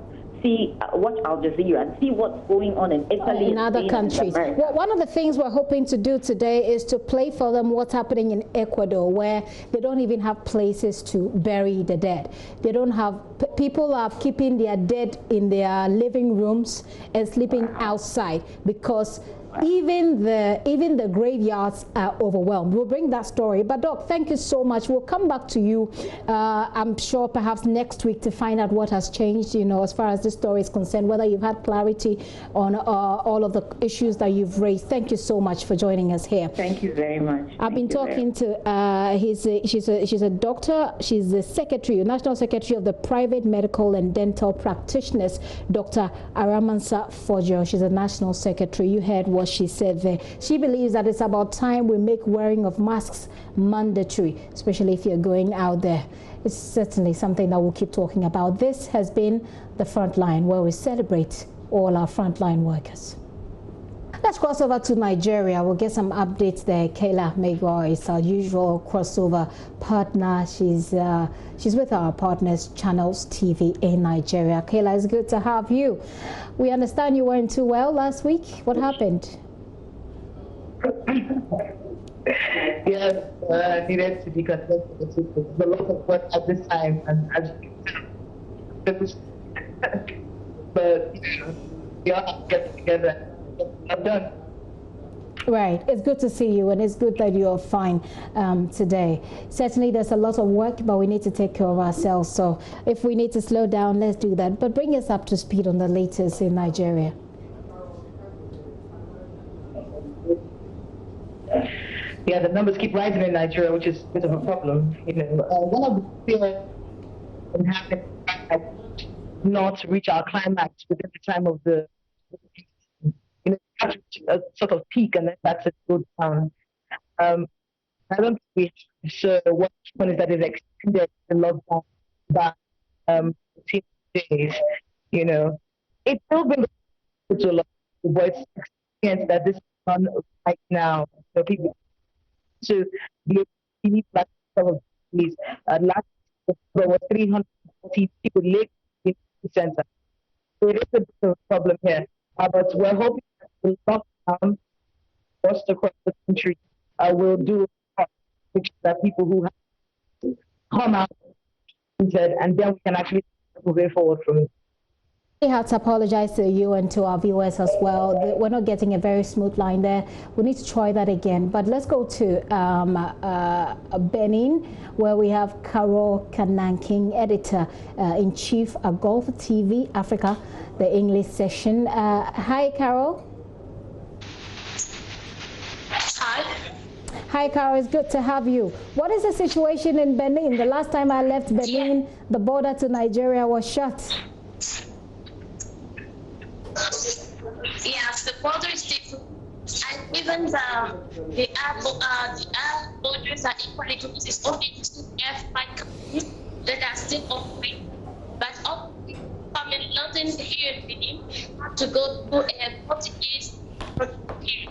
watch Al Jazeera and see what's going on in Italy and other countries. Well, one of the things we're hoping to do today is to play for them what's happening in Ecuador, where they don't even have places to bury the dead. They don't have people are keeping their dead in their living rooms and sleeping outside because even the graveyards are overwhelmed. We'll bring that story. But Doc, thank you so much. We'll come back to you, I'm sure perhaps next week, to find out what has changed, you know, as far as this story is concerned, whether you've had clarity on all of the issues that you've raised. Thank you so much for joining us here. Thank you very much. I've been talking to, she's a doctor. She's the secretary, national secretary of the Private Medical and Dental Practitioners, Dr. Aramansa Fojo. She's a national secretary. You heard what she said there. She believes that it's about time we make wearing of masks mandatory, especially if you're going out there. It's certainly something that we'll keep talking about. This has been The Frontline, where we celebrate all our frontline workers. Let's cross over to Nigeria. We'll get some updates there. Kayla Megwa is our usual crossover partner. She's with our partners, Channels TV in Nigeria. Kayla, it's good to have you. We understand you weren't too well last week. What happened? Yes, needed to be content. There's a lot of work at this time, and but we all have to get together. I'm done. Right. It's good to see you, and it's good that you're fine today. Certainly, there's a lot of work, but we need to take care of ourselves. So if we need to slow down, let's do that. But bring us up to speed on the latest in Nigeria. Yeah, the numbers keep rising in Nigeria, which is a bit of a problem. You know, one of the fears in having not reach our climax within the time of the, you know, a sort of peak, and then that's a good down. I don't think we have. So what is that they've extended the lockdown by 15 days. You know, it's still been to a lot of voice experience that this is on right now. So people to be able to some of these. Last there were 340 people late in the center. So it is a bit of a problem here. But we're hoping that the lockdown just across the country will do that people who have to come out and then we can actually move forward from it. We have to apologize to you and to our viewers as well. We're not getting a very smooth line there. We need to try that again. But let's go to Benin, where we have Carol Kananking, editor-in-chief at Gulf TV Africa, the English session. Hi, Carol. Hi. Hi, Carol. It's good to have you. What is the situation in Benin? The last time I left Benin, the border to Nigeria was shut. Yes, the border is still, and even the air borders are equally closed. It's only 2 air flight companies that are still operating. But up in London here in Benin, have to go through a 40 days period.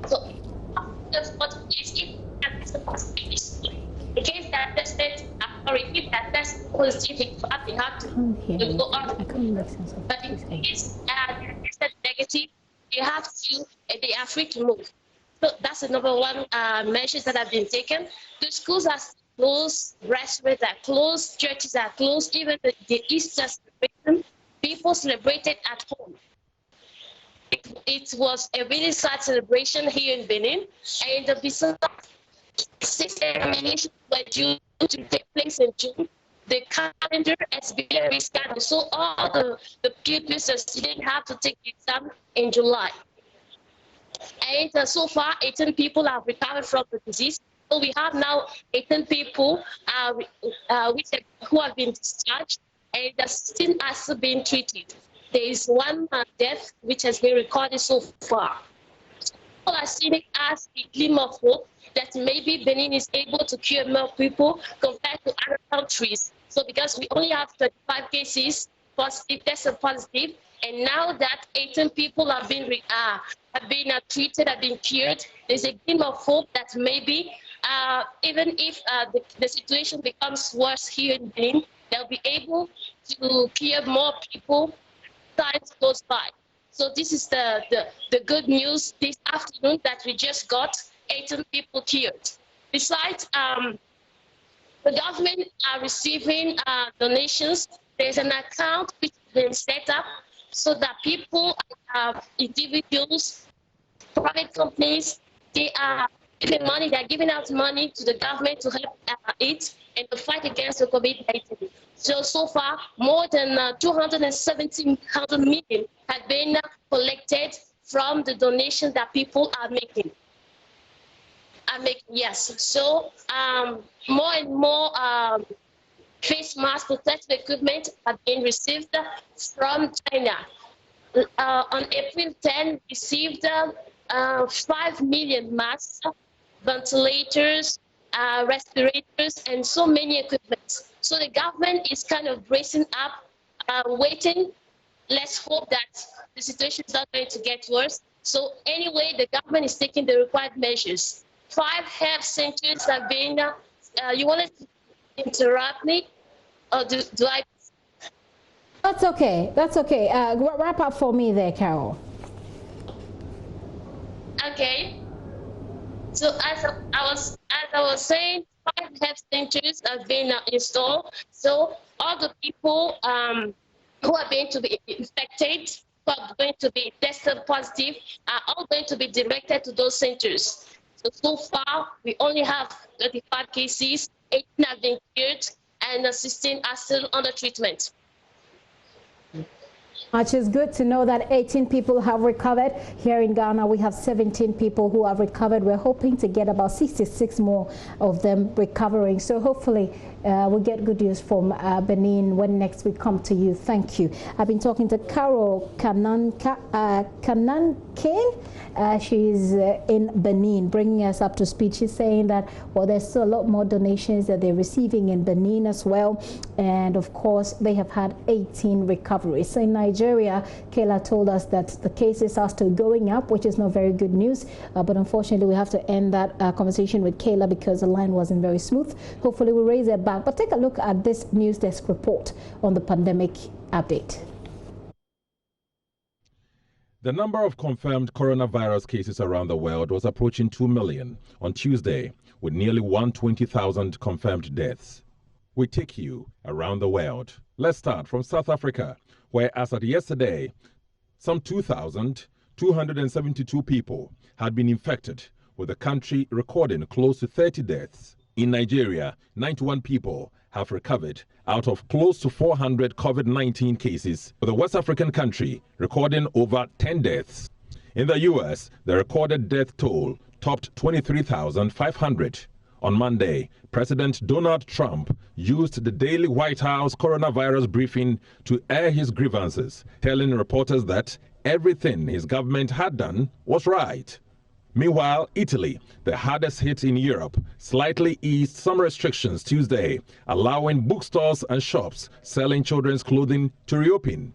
So after 40 days, if in case that tested, or if that test positive, they have to go on. But in case tested negative, they are free to move. So that's the number one measures that have been taken. The schools are closed, restaurants are closed, churches are closed, even the Easter celebration, people celebrated at home. It was a really sad celebration here in Benin, and the business examinations were due to take place in June. The calendar has been rescheduled, so all the pupils didn't have to take the exam in July. And so far, 18 people have recovered from the disease. So we have now 18 people who have been discharged, and the still has been treated. There is one death which has been recorded so far. People are seeing it as a glimmer of hope that maybe Benin is able to cure more people compared to other countries. So because we only have 35 cases, positive, tested positive, and now that 18 people have been treated, have been cured, there's a glimmer of hope that maybe even if the situation becomes worse here in Benin, they'll be able to cure more people. Time goes by. So this is the good news this afternoon that we just got 18 people cured. Besides, the government are receiving donations. there's an account which has been set up so that people, individuals, private companies, they are giving money, they are giving out money to the government to help it and to fight against the COVID-19. So far, more than 270 million have been collected from the donation that people are making. Yes. So more and more face mask protective equipment have been received from China. On April 10, received 5 million masks, ventilators, respirators, and so many equipment. So the government is kind of bracing up, waiting. Let's hope that the situation is not going to get worse. So anyway, the government is taking the required measures. 5 health centers have been, you want to interrupt me? Or do I? That's okay. That's okay. Wrap up for me there, Carol. Okay. So as I was saying, 5 health centers have been installed. So all the people who are going to be infected, who are going to be tested positive, are all going to be directed to those centers. So far, we only have 35 cases, 18 have been cured, and 16 are still under treatment. Which is good to know that 18 people have recovered. Here in Ghana, we have 17 people who have recovered. We're hoping to get about 66 more of them recovering. So hopefully we'll get good news from Benin when next we come to you. Thank you. I've been talking to Carol Kanankin. She's in Benin, bringing us up to speed. She's saying that, well, there's still a lot more donations that they're receiving in Benin as well. And of course, they have had 18 recoveries. So in Nigeria, Kayla told us that the cases are still going up, which is not very good news. But unfortunately, we have to end that conversation with Kayla because the line wasn't very smooth. Hopefully, we'll raise it back. But take a look at this news desk report on the pandemic update. The number of confirmed coronavirus cases around the world was approaching 2 million on Tuesday, with nearly 120,000 confirmed deaths. We take you around the world. Let's start from South Africa, where as of yesterday, some 2,272 people had been infected, with the country recording close to 30 deaths. In Nigeria, 91 people have recovered out of close to 400 COVID-19 cases, with the West African country recording over 10 deaths. In the U.S., the recorded death toll topped 23,500. On Monday, President Donald Trump used the daily White House coronavirus briefing to air his grievances, telling reporters that everything his government had done was right. Meanwhile, Italy, the hardest hit in Europe, slightly eased some restrictions Tuesday, allowing bookstores and shops selling children's clothing to reopen.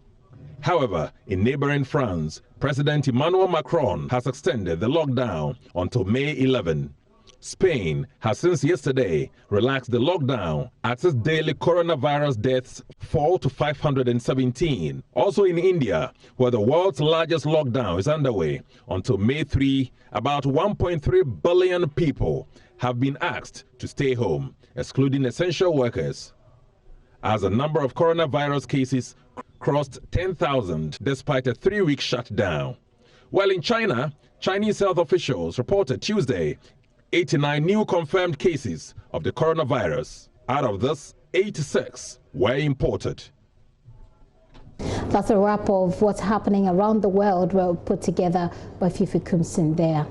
However, in neighboring France, President Emmanuel Macron has extended the lockdown until May 11. Spain has since yesterday relaxed the lockdown as its daily coronavirus deaths fall to 517. Also in India, where the world's largest lockdown is underway until May 3, about 1.3 billion people have been asked to stay home, excluding essential workers, as the number of coronavirus cases crossed 10,000 despite a 3-week shutdown. While in China, Chinese health officials reported Tuesday 89 new confirmed cases of the coronavirus. Out of this, 86 were imported. That's a wrap of what's happening around the world, well put together by Fifi Kumsin there.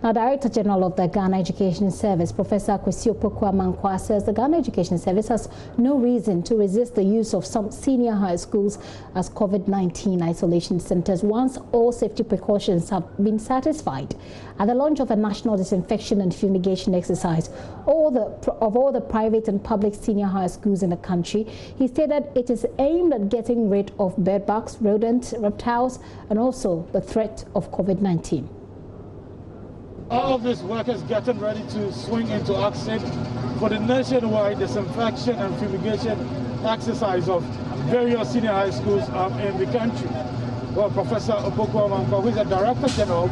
Now, Director General of the Ghana Education Service, Professor Kwesi Opoku-Amankwa, says the Ghana Education Service has no reason to resist the use of some senior high schools as COVID-19 isolation centers once all safety precautions have been satisfied. At the launch of a national disinfection and fumigation exercise of all the private and public senior high schools in the country, he stated it is aimed at getting rid of bedbugs, rodents, reptiles, and also the threat of COVID-19. All of this work is getting ready to swing into action for the nationwide disinfection and fumigation exercise of various senior high schools in the country. Well, Professor Opoku-Amankwa, who is the Director General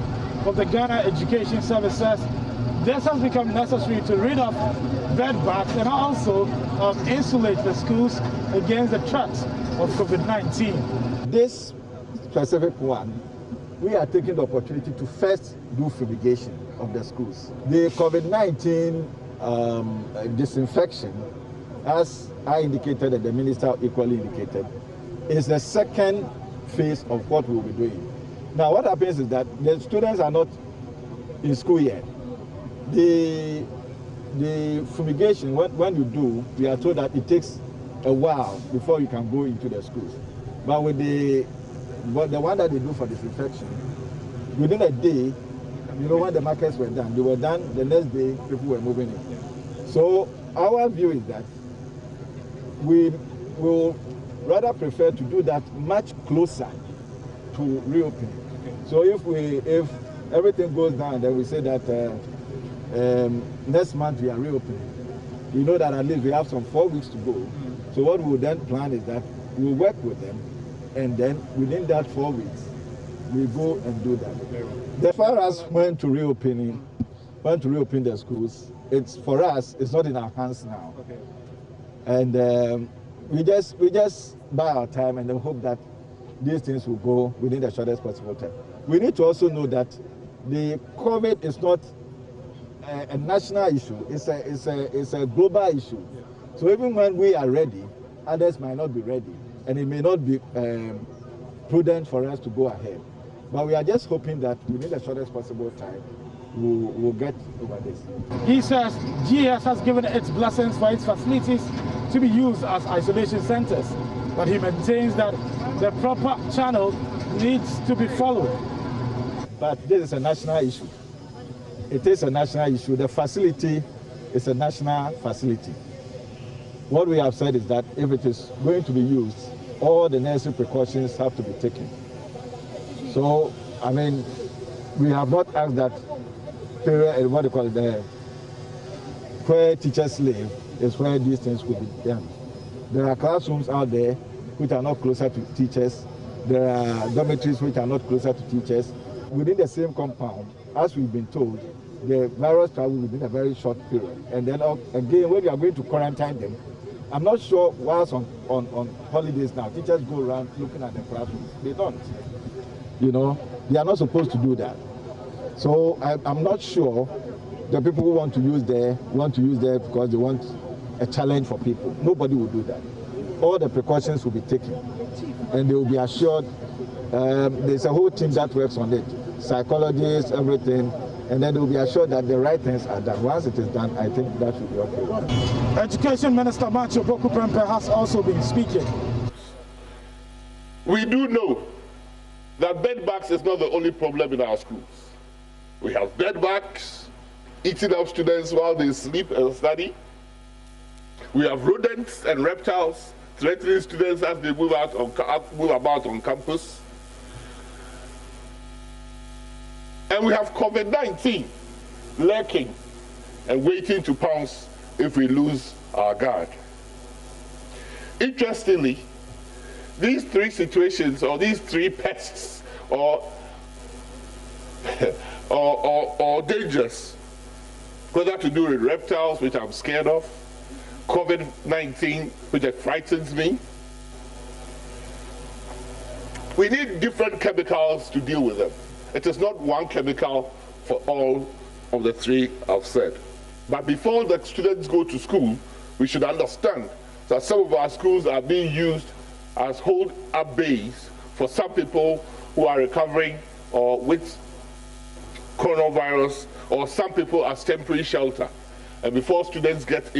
of the Ghana Education Service, says this has become necessary to rid of bed bugs and also insulate the schools against the threats of COVID-19. This specific one, we are taking the opportunity to first do fumigation of the schools. The COVID-19 disinfection, as I indicated and the minister equally indicated, is the second phase of what we'll be doing. Now, what happens is that the students are not in school yet. The fumigation, when you do, we are told that it takes a while before you can go into the schools. But with the one that they do for disinfection, within a day, you know, when the markets were done, they were done, the next day people were moving in. So our view is that we will rather prefer to do that much closer to reopening. So if everything goes down, then we say that next month we are reopening. We know that at least we have some 4 weeks to go. So what we will then plan is that we'll work with them, and then within that 4 weeks, we go and do that. As far as when to reopen the schools, it's for us. It's not in our hands now, and we just buy our time and then hope that these things will go within the shortest possible time. We need to also know that the COVID is not a national issue. It's a global issue. So even when we are ready, others might not be ready, and it may not be prudent for us to go ahead. But we are just hoping that within the shortest possible time, we'll get over this. He says GS has given its blessings for its facilities to be used as isolation centers, but he maintains that the proper channel needs to be followed. But this is a national issue. It is a national issue. The facility is a national facility. What we have said is that if it is going to be used, all the necessary precautions have to be taken. So, I mean, we have not asked that period, what do you call it, where teachers live is where these things could be done. There are classrooms out there which are not closer to teachers. There are dormitories which are not closer to teachers. Within the same compound, as we've been told, the virus travels within a very short period. And then again, when we are going to quarantine them, I'm not sure whilst on holidays now, teachers go around looking at the classrooms. They don't. You know, they are not supposed to do that. So I'm not sure the people who want to use there because they want a challenge for people. Nobody will do that. All the precautions will be taken, and they will be assured. There's a whole team that works on it, psychologists, everything, and then they will be assured that the right things are done. Once it is done, I think that should be okay. Education Minister Macho Boku Prempeh has also been speaking. We do know that bed bugs is not the only problem in our schools. We have bed bugs eating up students while they sleep and study. We have rodents and reptiles threatening students as they move about on campus. And we have COVID-19 lurking and waiting to pounce if we lose our guard. Interestingly, these three situations, or these three pests, or dangers, whether to do with reptiles, which I'm scared of, COVID-19, which frightens me, we need different chemicals to deal with them. It is not one chemical for all of the three I've said. But before the students go to school, we should understand that some of our schools are being used as hold-up bays for some people who are recovering or with coronavirus, or some people as temporary shelter. And before students get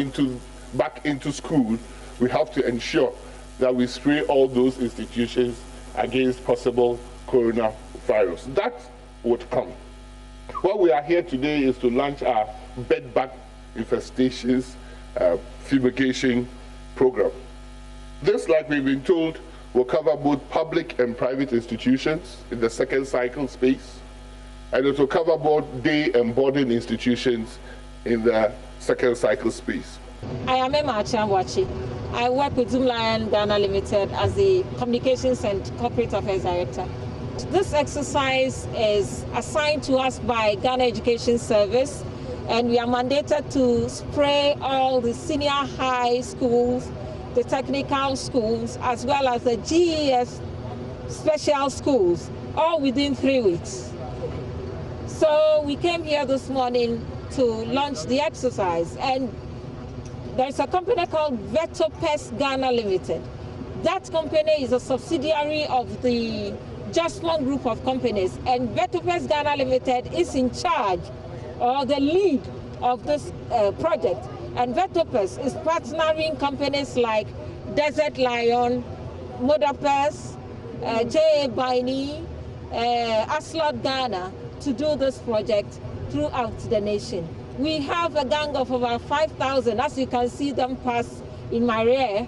back into school, we have to ensure that we spray all those institutions against possible coronavirus. That would come. What we are here today is to launch our bedbug infestations fumigation program. This, like we've been told, will cover both public and private institutions in the second cycle space, and it will cover both day and boarding institutions in the second cycle space. I am Emma Chamwachi. I work with Zoomlion Ghana Limited as the Communications and Corporate Affairs Director. This exercise is assigned to us by Ghana Education Service, and we are mandated to spray all the senior high schools the technical schools, as well as the GES special schools, all within 3 weeks. So we came here this morning to launch the exercise, and there's a company called Vetopest Ghana Limited. That company is a subsidiary of the Just One group of companies, and Vetopest Ghana Limited is in charge, or the lead of this project. And Vetopest is partnering companies like Desert Lion, Modapest, J.A. Baini, Aslot Ghana to do this project throughout the nation. We have a gang of about 5,000, as you can see them pass in my rear,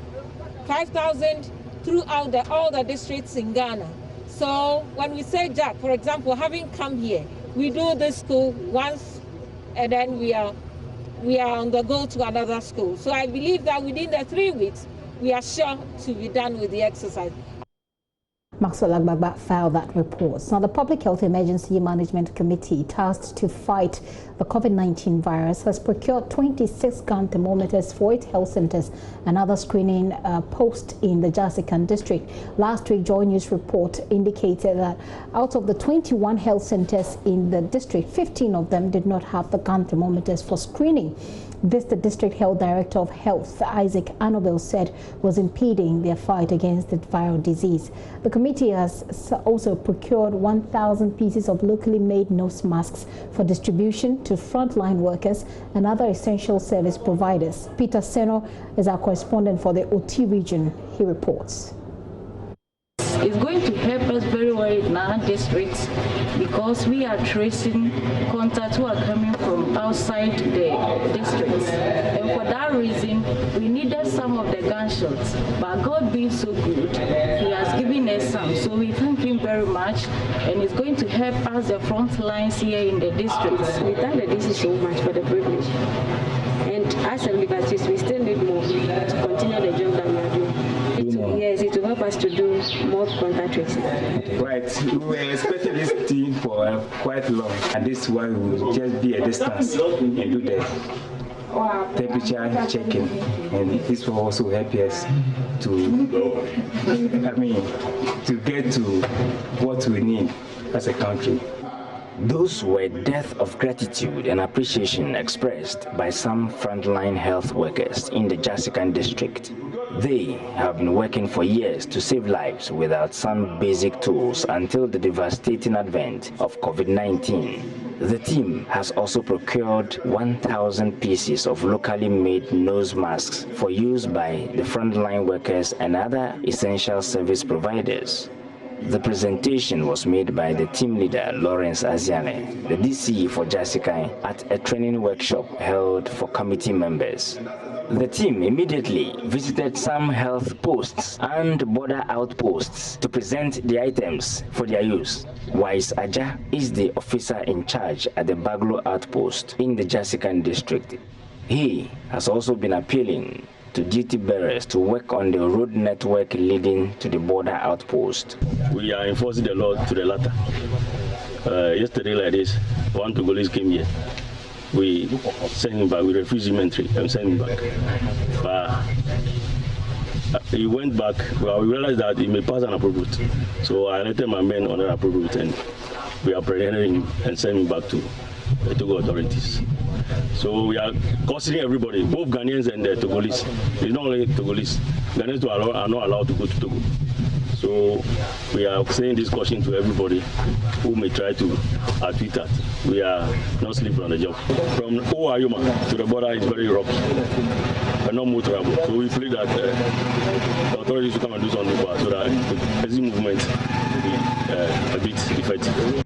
5,000 throughout all the districts in Ghana. So when we say Jack, for example, having come here, we do this school once, and then we are on the go to another school. So I believe that within the 3 weeks, we are sure to be done with the exercise. Maxwell Agbagba filed that report. Now, the Public Health Emergency Management Committee, tasked to fight the COVID-19 virus, has procured 26 gun thermometers for 8 health centers and other screening posts in the Jasikan district. Last week, JoyNews report indicated that out of the 21 health centers in the district, 15 of them did not have the gun thermometers for screening. This, the District Health Director of Health, Isaac Annobel, said was impeding their fight against the viral disease. The committee has also procured 1,000 pieces of locally made nose masks for distribution to frontline workers and other essential service providers. Peter Seno is our correspondent for the OT region. He reports. It's going to help us very well in our districts because we are tracing contacts who are coming from outside the districts. And for that reason, we needed some of the gunshots. But God being so good, He has given us some. So we thank Him very much. And it's going to help us, the front lines here in the districts. We thank the DC so much for the privilege. And as a liberties, we still need more to continue the job that we are doing. Yes, it will help us to do more contact tracing. Right, we were expecting this team for quite long, and this is why we will just be a distance and do the temperature checking, and this will also help us to, to get to what we need as a country. Those were deaths of gratitude and appreciation expressed by some frontline health workers in the Jasikan district. They have been working for years to save lives without some basic tools until the devastating advent of COVID-19. The team has also procured 1,000 pieces of locally made nose masks for use by the frontline workers and other essential service providers. The presentation was made by the team leader, Lawrence Aziane, the DCE for Jasikan, at a training workshop held for committee members. The team immediately visited some health posts and border outposts to present the items for their use. Wise Aja is the officer in charge at the Baglo outpost in the Jasikan district. He has also been appealing to duty bearers to work on the road network leading to the border outpost. We are enforcing the law to the latter. Yesterday like this, one Togolese came here. We sent him back, we refused him entry and sent him back. But he went back, well, we realized that he may pass an approved route. So I alerted my men on an approved route, and we apprehended him and sent him back to the Togo authorities. So we are cautioning everybody, both Ghanaians and the Togolese. It's not only Togolese. Ghanaians are not allowed to go to Togo. So we are saying this caution to everybody who may try to tweet that. We are not sleeping on the job. From Oayuma to the border is very rough and not motorable. So we feel that the authorities should come and do something for us so that the easy movement will be a bit effective.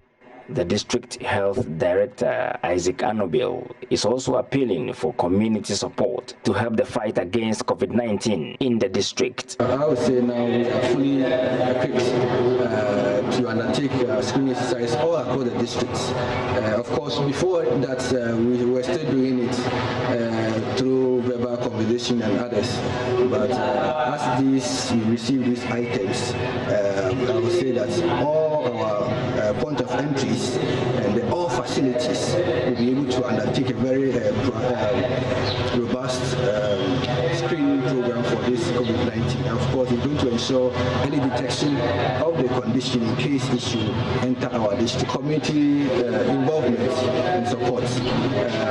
The District Health Director, Isaac Annobel, is also appealing for community support to help the fight against COVID-19 in the district. I would say now we are fully equipped to undertake screening exercise all across the districts. Of course, before that, we were still doing it through verbal conversation and others. But as we receive these items, I would say that all our point of entries and all facilities will be able to undertake a very robust screening program for this COVID-19 ensure early detection of the condition in case it should enter our district. Community involvement and support.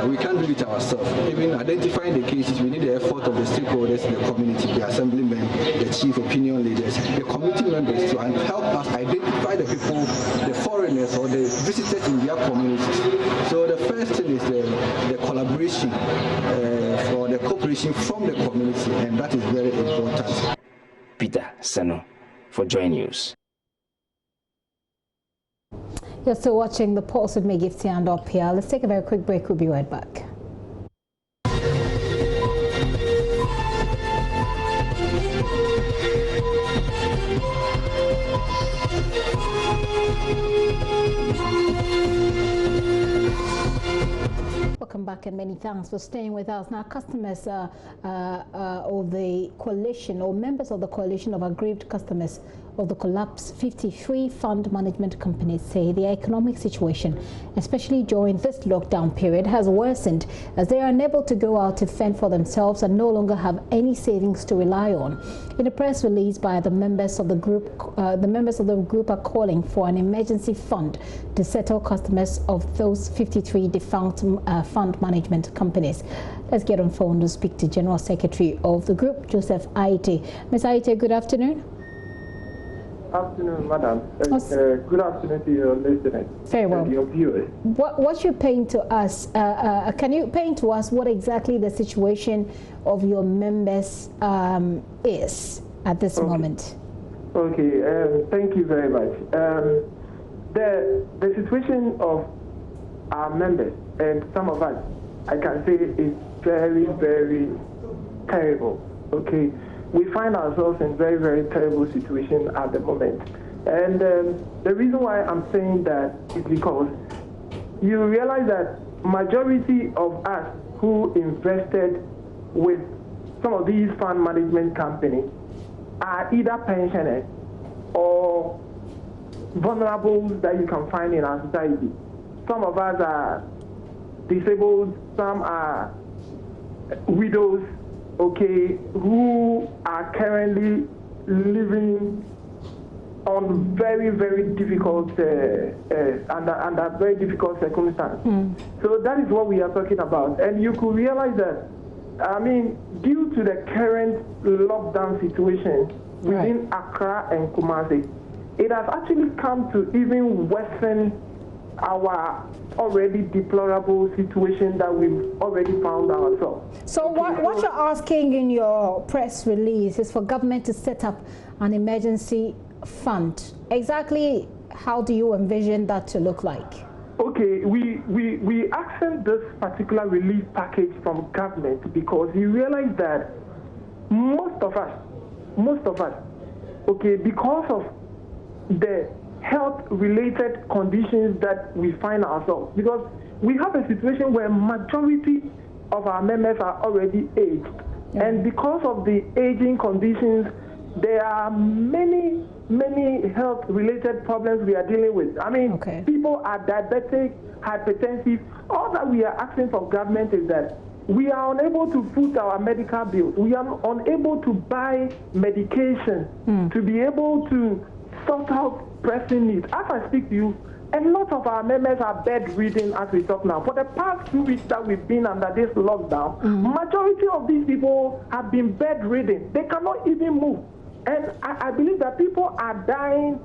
We can't do it ourselves. Even identifying the cases, we need the effort of the stakeholders in the community, the assemblymen, the chief opinion leaders, the community members to help us identify the people, the foreigners or the visitors in their communities. So the first thing is the collaboration for the cooperation from the community, and that is very important. Peter Seno for JoyNews. You're still watching The Pulse with me, Gifty and up here. Let's take a very quick break. We'll be right back. Welcome back and many thanks for staying with us. Now, customers of the coalition or members of the coalition of aggrieved customers of the collapsed 53 fund management companies say the economic situation, especially during this lockdown period, has worsened as they are unable to go out to fend for themselves and no longer have any savings to rely on. In a press release by the members of the group, are calling for an emergency fund to settle customers of those 53 defunct fund management companies. Let's get on phone to speak to General Secretary of the group, Joseph Aite. Ms. Aite, good afternoon. Afternoon, madam. Good afternoon to your listeners. Very well. And your viewers. What you paint to us, can you paint to us what exactly the situation of your members is at this moment? Okay, thank you very much. The situation of our members and some of us, I can say, is very, very terrible. Okay. We find ourselves in very, very terrible situation at the moment. And the reason why I'm saying that is because you realize that majority of us who invested with some of these fund management companies are either pensioners or vulnerables that you can find in our society. Some of us are disabled, some are widows, okay, who are currently living on very, very difficult, under very difficult circumstances. So that is what we are talking about. And you could realize that, I mean, due to the current lockdown situation within Accra and Kumasi, it has actually come to even worsen our already deplorable situation that we've already found ourselves. So what you're asking in your press release is for government to set up an emergency fund. Exactly how do you envision that to look like? Okay, we accent this particular relief package from government because you realize that most of us, okay, because of the health-related conditions that we find ourselves, because we have a situation where majority of our members are already aged, and because of the aging conditions, there are many health-related problems we are dealing with. I mean, people are diabetic, hypertensive. All that we are asking from government is that we are unable to foot our medical bills. We are unable to buy medication to be able to sort out pressing needs. As I speak to you, a lot of our members are bedridden as we talk now. For the past 2 weeks that we've been under this lockdown, majority of these people have been bedridden. They cannot even move. And I believe that people are dying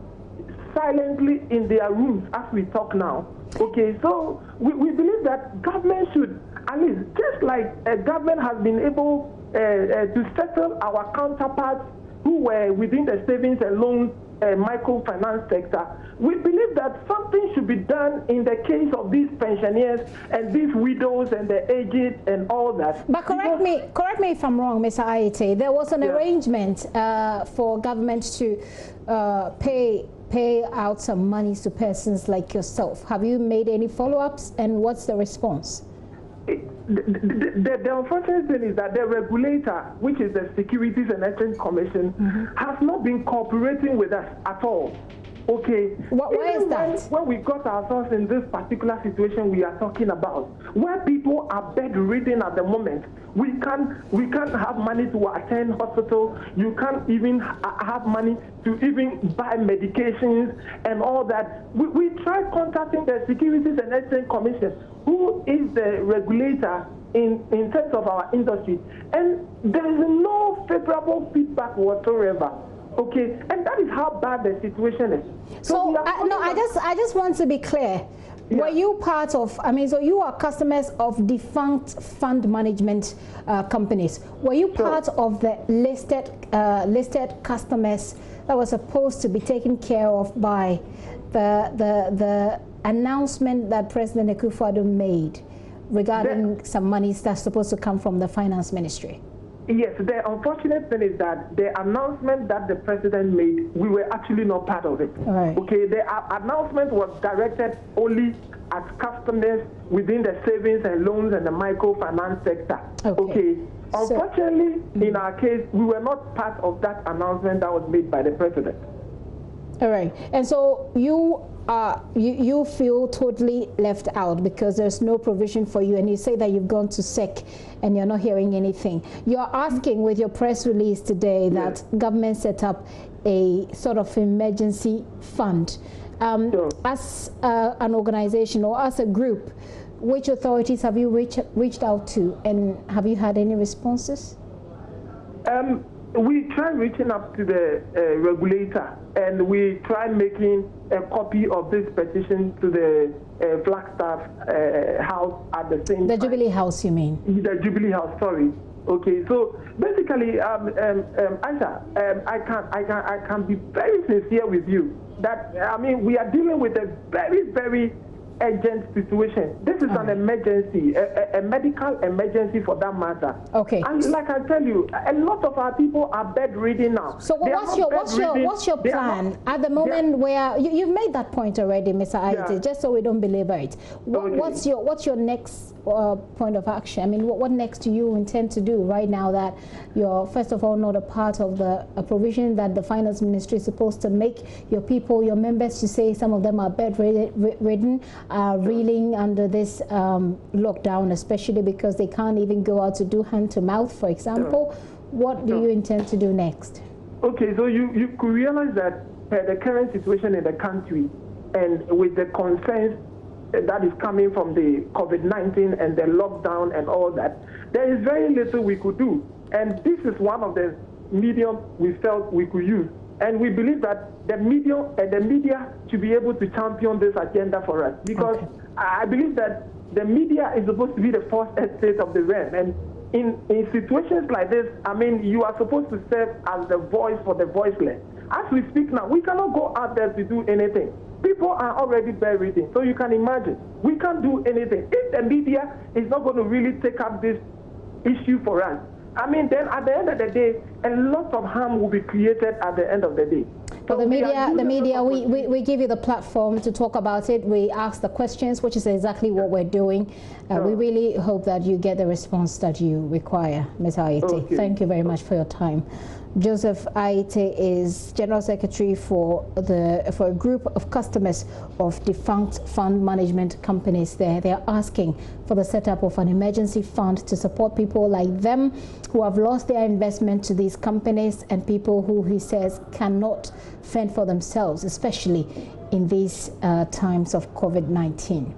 silently in their rooms as we talk now. Okay, so we believe that government should, at least, just like government has been able to settle our counterparts who were within the savings and loans microfinance sector, we believe that something should be done in the case of these pensioners and these widows and the aged and all that. But correct me if I'm wrong, Mr. Aite. There was an arrangement for government to pay out some monies to persons like yourself. Have you made any follow-ups, and what's the response? The unfortunate thing is that the regulator, which is the Securities and Exchange Commission, has not been cooperating with us at all. Okay. Why is that? When we got ourselves in this particular situation we are talking about, where people are bedridden at the moment, we can't have money to attend hospital. You can't even have money to even buy medications and all that. We tried contacting the Securities and Exchange Commission, who is the regulator in terms of our industry, and there is no favorable feedback whatsoever. Okay, and that is how bad the situation is. So I just want to be clear. Yeah. Were you part of, so you are customers of defunct fund management companies. Were you part of the listed customers that were supposed to be taken care of by the announcement that President Akufo-Addo made regarding some monies that's supposed to come from the finance ministry? Yes, the unfortunate thing is that the announcement that the president made, we were actually not part of it. Right. Okay, the announcement was directed only at customers within the savings and loans and the microfinance sector. Okay. Unfortunately, in our case, we were not part of that announcement that was made by the president. All right. And so you feel totally left out because there's no provision for you, and you say that you've gone to SEC and you're not hearing anything. You're asking with your press release today that government set up a sort of emergency fund. As an organization or as a group, which authorities have you reached out to, and have you had any responses? We tried reaching up to the regulator, and we tried making a copy of this petition to the Flagstaff House at the same time. The Jubilee House, you mean? The Jubilee House, sorry. Okay, so basically, Aisha, I can be very sincere with you that, we are dealing with a very, very urgent situation. This is an emergency, a medical emergency for that matter. Okay. And like I tell you, a lot of our people are bedridden now. So what's your plan at the moment where you've made that point already, Mr. Aite, just so we don't belabor it. What's your next point of action? What next do you intend to do right now that you're, first of all, not a part of the provision that the finance ministry is supposed to make your people, your members, to say some of them are bedridden, reeling under this lockdown, especially because they can't even go out to do hand to mouth, for example. What do you intend to do next? Okay, so you could realize that the current situation in the country, and with the concerns that is coming from the COVID-19 and the lockdown and all that, there is very little we could do. And this is one of the medium we felt we could use. And we believe that the media should be able to champion this agenda for us, because I believe that the media is supposed to be the first estate of the realm. And in situations like this, you are supposed to serve as the voice for the voiceless. As we speak now, we cannot go out there to do anything. People are already bedridden, so you can imagine. We can't do anything. If the media is not going to really take up this issue for us, then at the end of the day, a lot of harm will be created at the end of the day. For the media, we give you the platform to talk about it. We ask the questions, which is exactly what we're doing. We really hope that you get the response that you require, Ms. Aite. Okay. Thank you very much for your time. Joseph Aite is General Secretary for a group of customers of defunct fund management companies there. They are asking for the setup of an emergency fund to support people like them who have lost their investment to these companies, and people who, he says, cannot fend for themselves, especially in these times of COVID-19.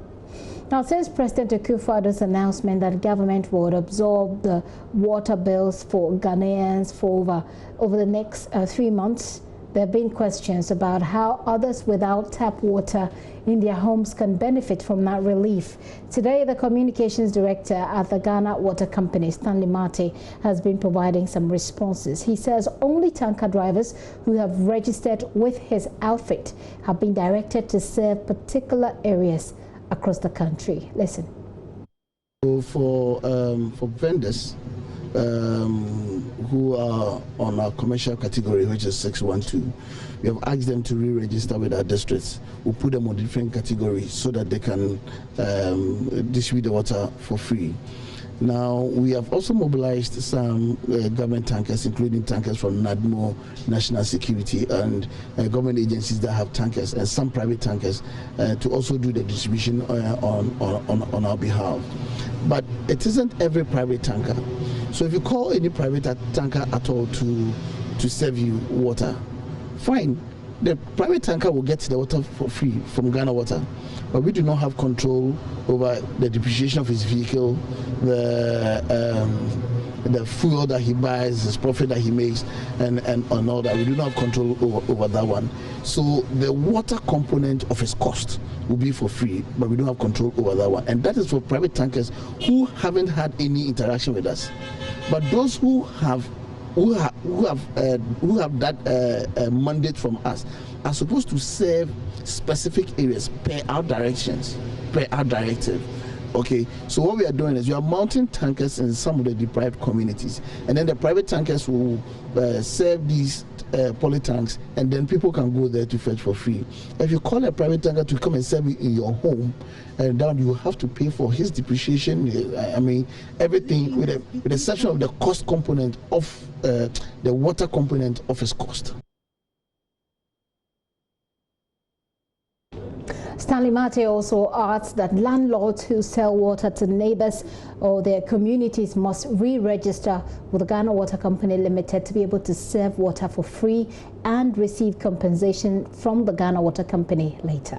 Now, since President Akufo-Addo's announcement that government would absorb the water bills for Ghanaians for over the next 3 months, there have been questions about how others without tap water in their homes can benefit from that relief. Today, the communications director at the Ghana Water Company, Stanley Mate, has been providing some responses. He says only tanker drivers who have registered with his outfit have been directed to serve particular areas across the country. Listen. For vendors who are on our commercial category, which is 612, we have asked them to re-register with our districts. We'll put them on different categories so that they can distribute the water for free. Now, we have also mobilized some government tankers, including tankers from NADMO, National Security, and government agencies that have tankers, and some private tankers to also do the distribution on our behalf. But it isn't every private tanker. So if you call any private tanker at all to serve you water, fine. The private tanker will get the water for free from Ghana Water, but we do not have control over the depreciation of his vehicle, the fuel that he buys, his profit that he makes, and all that. We do not have control over that one. So the water component of his cost will be for free, but we don't have control over that one. And that is for private tankers who haven't had any interaction with us. But those who have that mandate from us are supposed to serve specific areas per our directions, per our directive. Okay, so what we are doing is we are mounting tankers in some of the deprived communities, and then the private tankers will serve these poly tanks, and then people can go there to fetch for free. If you call a private tanker to come and serve you in your home, down you have to pay for his depreciation. I mean, everything with the exception of the cost component of the water component of his cost. Stanley Mate also adds that landlords who sell water to neighbors or their communities must re-register with the Ghana Water Company Limited to be able to serve water for free and receive compensation from the Ghana Water Company later.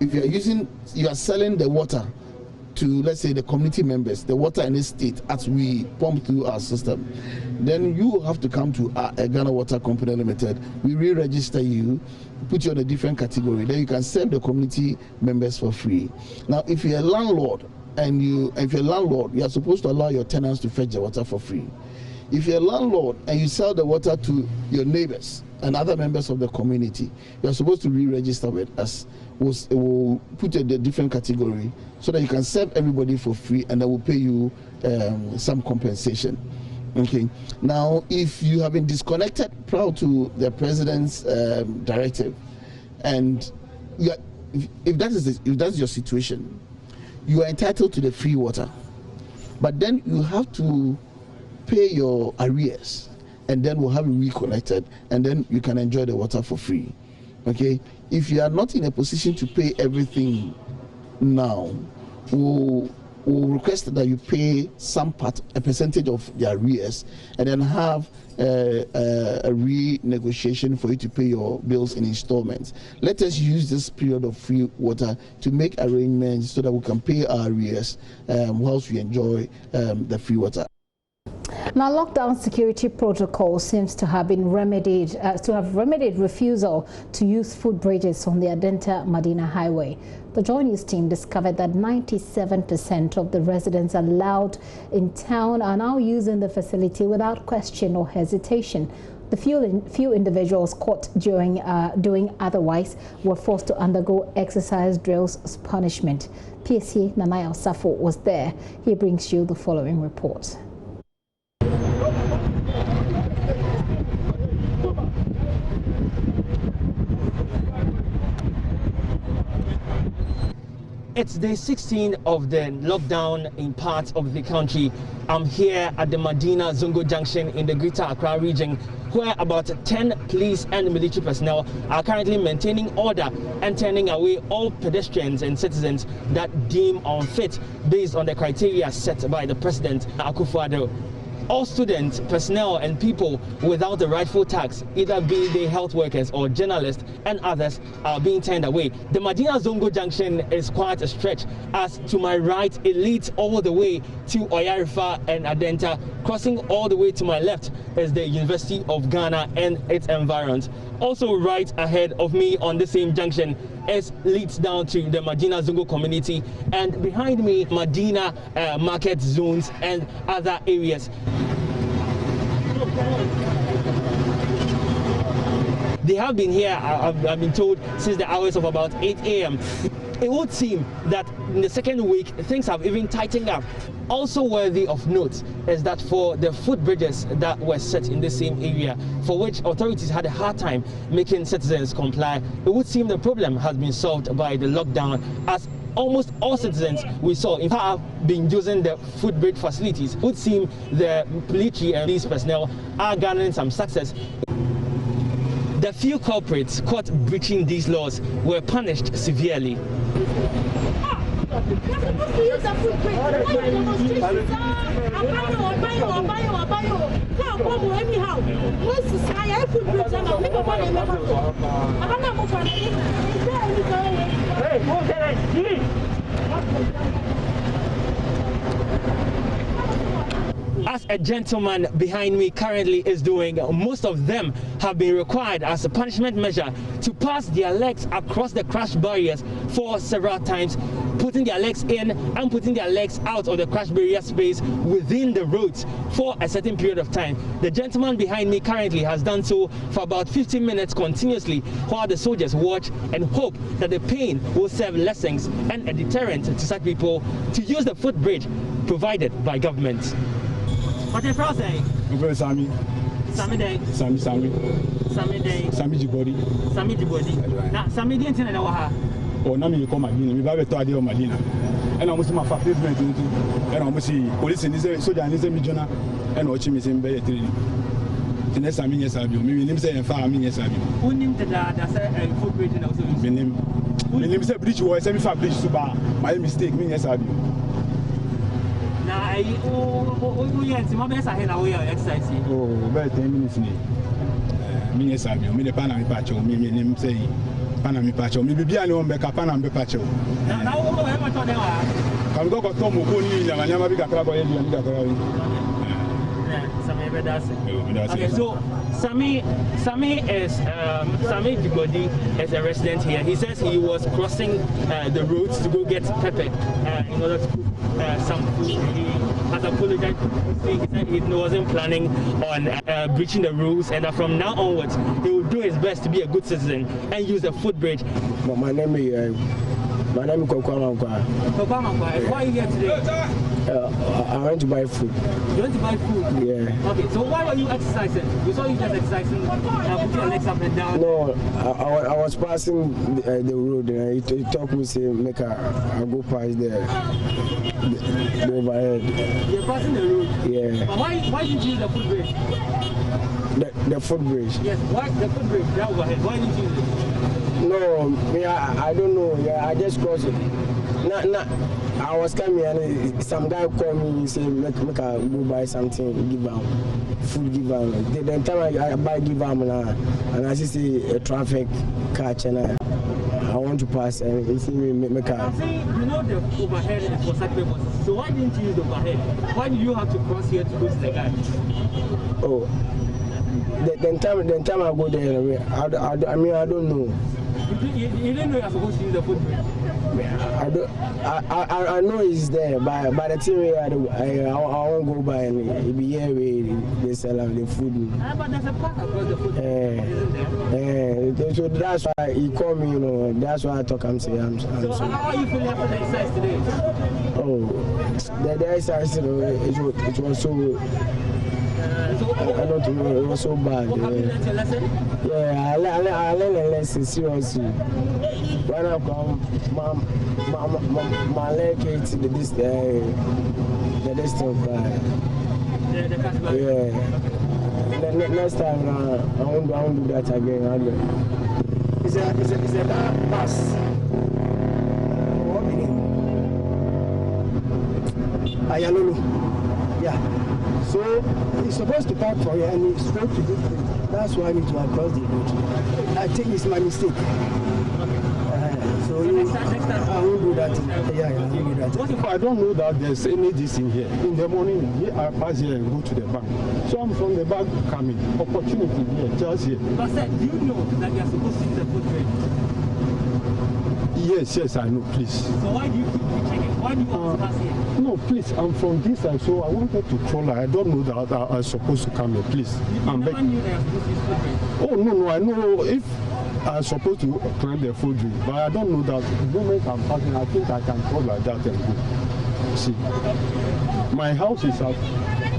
If you are selling the water to, let's say, the community members, the water in this state as we pump through our system, then you have to come to a Ghana Water Company Limited. We re-register you, put you on a different category, then you can serve the community members for free. Now, if you're a landlord if you're a landlord, you are supposed to allow your tenants to fetch the water for free. If you're a landlord and you sell the water to your neighbors and other members of the community, you are supposed to re-register with us. We'll put you in a different category so that you can serve everybody for free, and then we'll pay you some compensation. Okay. Now, if you have been disconnected prior to the president's directive, and if that's your situation, you are entitled to the free water, but then you have to pay your arrears, and then we'll have you reconnected, and then you can enjoy the water for free. Okay. If you are not in a position to pay everything now, we'll request that you pay a percentage of the arrears, and then have a renegotiation for you to pay your bills in installments. Let us use this period of free water to make arrangements so that we can pay our arrears whilst we enjoy the free water. Now, lockdown security protocol seems to have been remedied, refusal to use footbridges on the Adenta-Medina highway. The JoyNews team discovered that 97% of the residents allowed in town are now using the facility without question or hesitation. The few individuals caught doing otherwise were forced to undergo exercise drills as punishment. PSC Nanaya Safo was there. He brings you the following report. It's day 16 of the lockdown in parts of the country. I'm here at the Medina Zongo Junction in the Greater Accra region, where about 10 police and military personnel are currently maintaining order and turning away all pedestrians and citizens that deem unfit based on the criteria set by the President Akufo-Addo. All students, personnel and people without the rightful tax, either be they health workers or journalists and others, are being turned away. The Medina Zongo Junction is quite a stretch. As to my right, it leads all the way to Oyarifa and Adenta. Crossing all the way to my left is the University of Ghana and its environs. Also right ahead of me on the same junction leads down to the Medina Zongo community, and behind me, Medina market zones and other areas. They have been here, I've been told, since the hours of about 8 a.m. It would seem that in the second week, things have even tightened up. Also worthy of note is that for the footbridges that were set in the same area, for which authorities had a hard time making citizens comply, it would seem the problem has been solved by the lockdown, as almost all citizens we saw in fact have been using the footbridge facilities. It would seem the military and police personnel are garnering some success. The few culprits caught breaching these laws were punished severely. As a gentleman behind me currently is doing, most of them have been required as a punishment measure to pass their legs across the crash barriers for several times, putting their legs in and putting their legs out of the crash barrier space within the roads for a certain period of time. The gentleman behind me currently has done so for about 15 minutes continuously, while the soldiers watch and hope that the pain will serve lessons and a deterrent to such people to use the footbridge provided by government. What is your say? Sami. Sami day. Sami. Sami day. Sami Jibodi. Sami Jibodi. Now, Sami didn't tell you oh, now you come Madina. You have to idea of Madina. And I must see my pavement into. And I must see police in this soldier and this Mijona and watching me in Bay 3. The next time, yes, I do. Maybe name say and farm, yes, I do. Who named that's a footbridge and also name. My name is a bridge or semi far bridge to bar. My mistake, me, yes, I do. Now, oh, about 10 minutes. Me, yes, I do. Me, the Panama patch, me, name say Panama patch, maybe I know back a Panama patch. Come go to Tom Kuni, and I never be a crab or any other. Okay, so Sami is Sami Jibodi is a resident here. He says he was crossing the roads to go get pepper in order to cook some food. He has apologized. He said he wasn't planning on breaching the rules, and that from now onwards he will do his best to be a good citizen and use the footbridge. My name is Kokwamankwa. Kokwamankwa, why are you here today? I went to buy food. You went to buy food? Yeah. Okay, so why were you exercising? We saw you just exercising, put your legs up and down. No, I was passing the road and he told me, say, make I go past the overhead. You're passing the road? Yeah. But why didn't you use the footbridge? The footbridge? Yes, why the footbridge, the overhead? Why didn't you use it? No, I don't know. Yeah, I just crossed it. I was coming and some guy called me and said, make I go buy something, give him food, give him. The time I buy, give him and I see a traffic catch and I want to pass and he said, make I. I'm saying, you know the overhead is for such purposes. So why didn't you use the overhead? Why did you have to cross here to go to the guy? Oh, the time I go there, I mean, I don't know. You didn't know you were supposed to use the footbridge? I know it's there, but by the time I won't go by and it be here where they sell the food. But there's a park across the footbridge, isn't there? So that's why he called me, you know, that's why I talk, I'm saying. So how are you feeling after the exercise today? Oh, the exercise, you know, it was so... I don't know, it was so bad. Have you learned your lesson? Yeah, I learned a lesson, seriously. When I come, my leg hits the distance. Yeah. Next time, I won't do that again. Is it a bus? Ayalulu. Yeah. So he's supposed to park for here and he's straight to this place. That's why I need to cross the road. I think it's my mistake. So next time I won't do that. Yeah, I won't do that. What if I don't know that there's any this in here? In the morning, I pass here and go to the bank. So I'm from the bank coming. Opportunity here, just here. But sir, do you know that you're supposed to use the footbridge? Yes, I know, please. So why do you keep checking? Why do you always pass here? No, please, I'm from this side, so I wanted to call her. I don't know that I was supposed to come here, please. You never knew that you're supposed to use footbridge? Oh, no, I know if I'm supposed to climb the footbridge, but I don't know that the moment I'm passing, I think I can cross like that and go. See, my house is at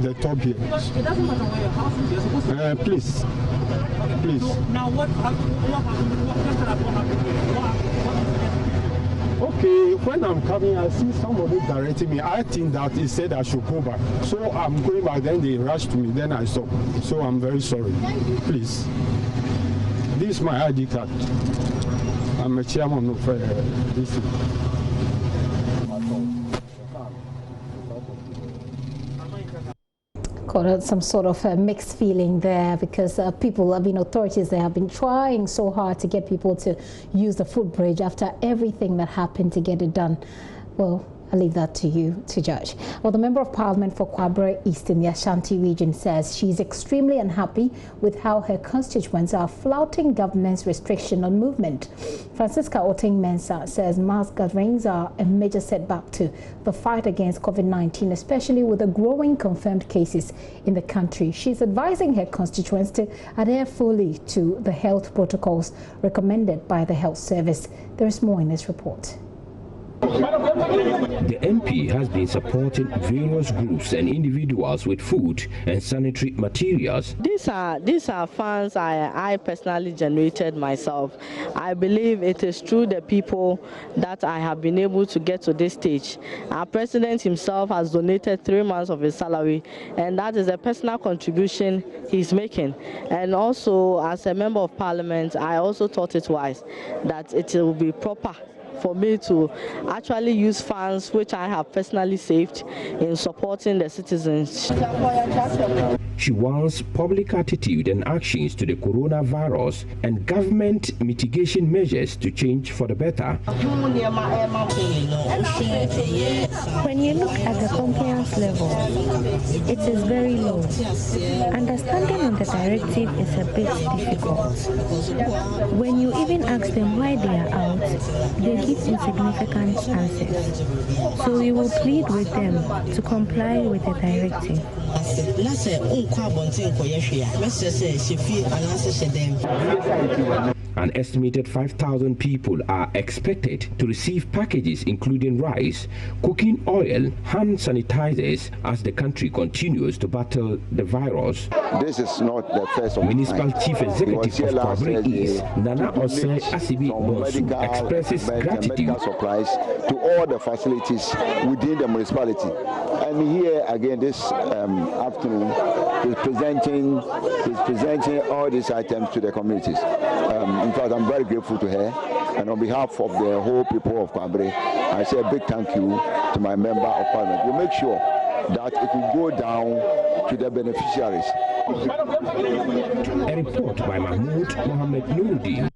the top here. It doesn't matter where your house is, you're supposed to... Please. Okay. Please. So now what happened here? Okay, when I'm coming, I see somebody directing me. I think that he said I should go back. So I'm going back, then they rushed me, then I stopped. So I'm very sorry. Please. This is my ID card. I'm a chairman of this. Some sort of a mixed feeling there, because people, authorities, they have been trying so hard to get people to use the footbridge after everything that happened to get it done. Well, I'll leave that to you to judge. Well, the Member of Parliament for Kwabre East in the Ashanti region says she's extremely unhappy with how her constituents are flouting government's restriction on movement. Francisca Oting-Mensah says mass gatherings are a major setback to the fight against COVID-19, especially with the growing confirmed cases in the country. She's advising her constituents to adhere fully to the health protocols recommended by the Health Service. There is more in this report. The MP has been supporting various groups and individuals with food and sanitary materials. These are funds I personally generated myself. I believe it is through the people that I have been able to get to this stage. Our president himself has donated 3 months of his salary, and that is a personal contribution he's making. And also, as a member of parliament, I also thought it wise that it will be proper for me to actually use funds which I have personally saved in supporting the citizens. She wants public attitude and actions to the coronavirus and government mitigation measures to change for the better. When you look at the compliance level, it is very low. Understanding on the directive is a bit difficult. When you even ask them why they are out, they give insignificant answers. So we will plead with them to comply with the directive. An estimated 5,000 people are expected to receive packages including rice, cooking oil, hand sanitizers as the country continues to battle the virus. This is not the first of Municipal Chief Executive of Kwabre East, Nana Osei Asibi Bonsu, expresses gratitude supplies to all the facilities within the municipality. And here again this afternoon is presenting all these items to the communities. In fact, I'm very grateful to her, and on behalf of the whole people of Kwabre, I say a big thank you to my member of parliament. We'll make sure that it will go down to the beneficiaries. A report by Mahmoud Mohammed Nuruddin.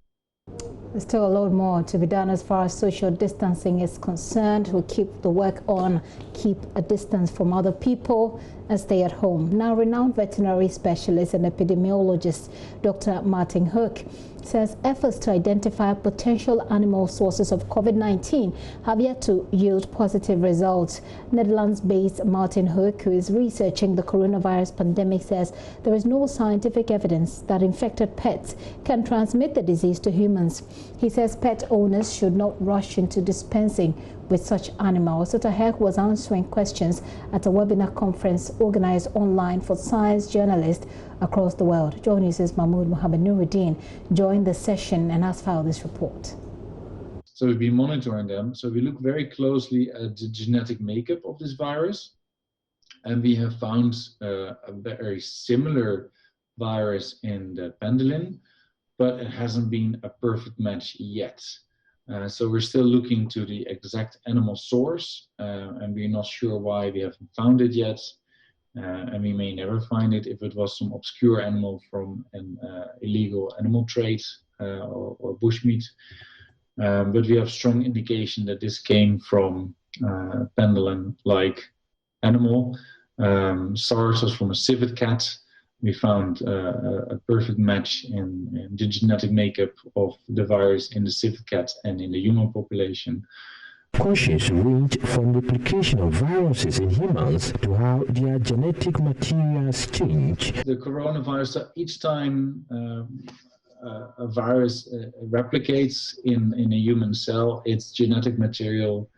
There's still a lot more to be done as far as social distancing is concerned. We'll keep the work on, keep a distance from other people and stay at home. Now, renowned veterinary specialist and epidemiologist Dr. Martin Hook says efforts to identify potential animal sources of COVID-19 have yet to yield positive results. Netherlands-based Martin Hook, who is researching the coronavirus pandemic, says there is no scientific evidence that infected pets can transmit the disease to humans. He says pet owners should not rush into dispensing with such animals. Dr. Hook was answering questions at a webinar conference organized online for science journalists across the world. JoyNews' Mahmoud Mohammed Nuruddin joined the session and has filed this report. So we've been monitoring them. So we look very closely at the genetic makeup of this virus. And we have found a very similar virus in the pendolin, but it hasn't been a perfect match yet. So we're still looking to the exact animal source, and we're not sure why we haven't found it yet. And we may never find it if it was some obscure animal from an illegal animal trade or bushmeat. But we have strong indication that this came from pendolin-like animal. SARS was from a civet cat. We found a perfect match in the genetic makeup of the virus in the civet cat and in the human population. Cautions range from replication of viruses in humans to how their genetic materials change. The coronavirus, each time a virus replicates in a human cell, its genetic material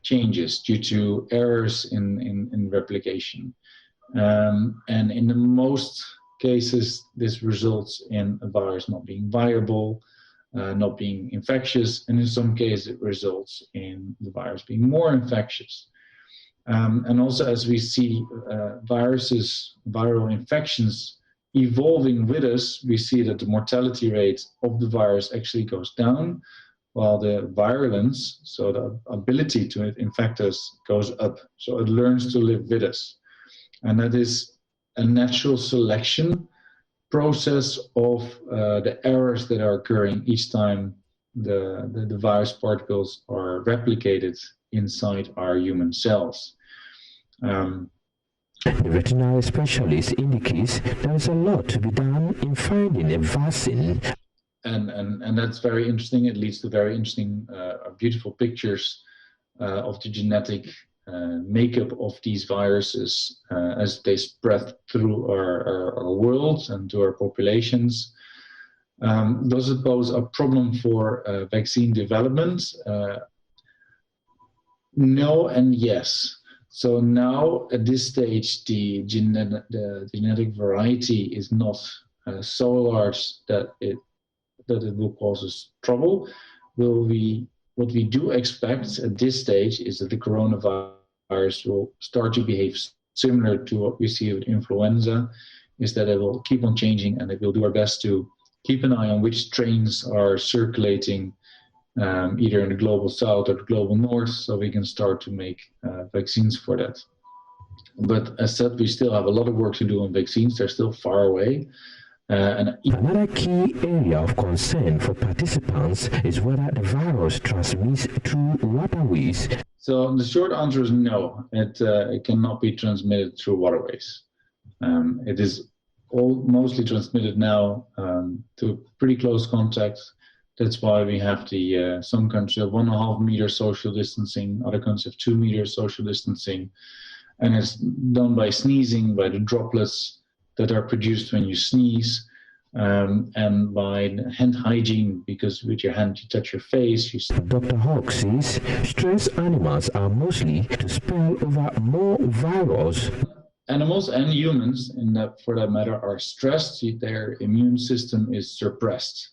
changes due to errors in replication. And in the most cases, this results in a virus not being viable, not being infectious, and in some cases it results in the virus being more infectious. And also, as we see viral infections evolving with us, we see that the mortality rate of the virus actually goes down, while the virulence, so the ability to infect us, goes up. So it learns to live with us. And that is a natural selection process of the errors that are occurring each time the virus particles are replicated inside our human cells. The veterinary specialist indicates there is a lot to be done in finding a vaccine. And that's very interesting. It leads to very interesting, beautiful pictures of the genetic makeup of these viruses as they spread through our world and to our populations. Does it pose a problem for vaccine development? No and yes. So now at this stage, the genetic variety is not so large that it will cause us trouble. What we do expect at this stage is that the coronavirus will start to behave similar to what we see with influenza, is that it will keep on changing, and it will do our best to keep an eye on which strains are circulating either in the global south or the global north, so we can start to make vaccines for that. But as said, we still have a lot of work to do on vaccines. They're still far away. Another key area of concern for participants is whether the virus transmits through waterways. So the short answer is no. It cannot be transmitted through waterways. It is mostly transmitted now to pretty close contact. That's why we have some countries have 1.5 meter social distancing, other countries have 2 meters social distancing, and it's done by sneezing, by the droplets that are produced when you sneeze, and by hand hygiene, because with your hand you touch your face. Dr. Hawk says stressed animals are mostly to spill over more virus. Animals and humans, for that matter, are stressed. Their immune system is suppressed,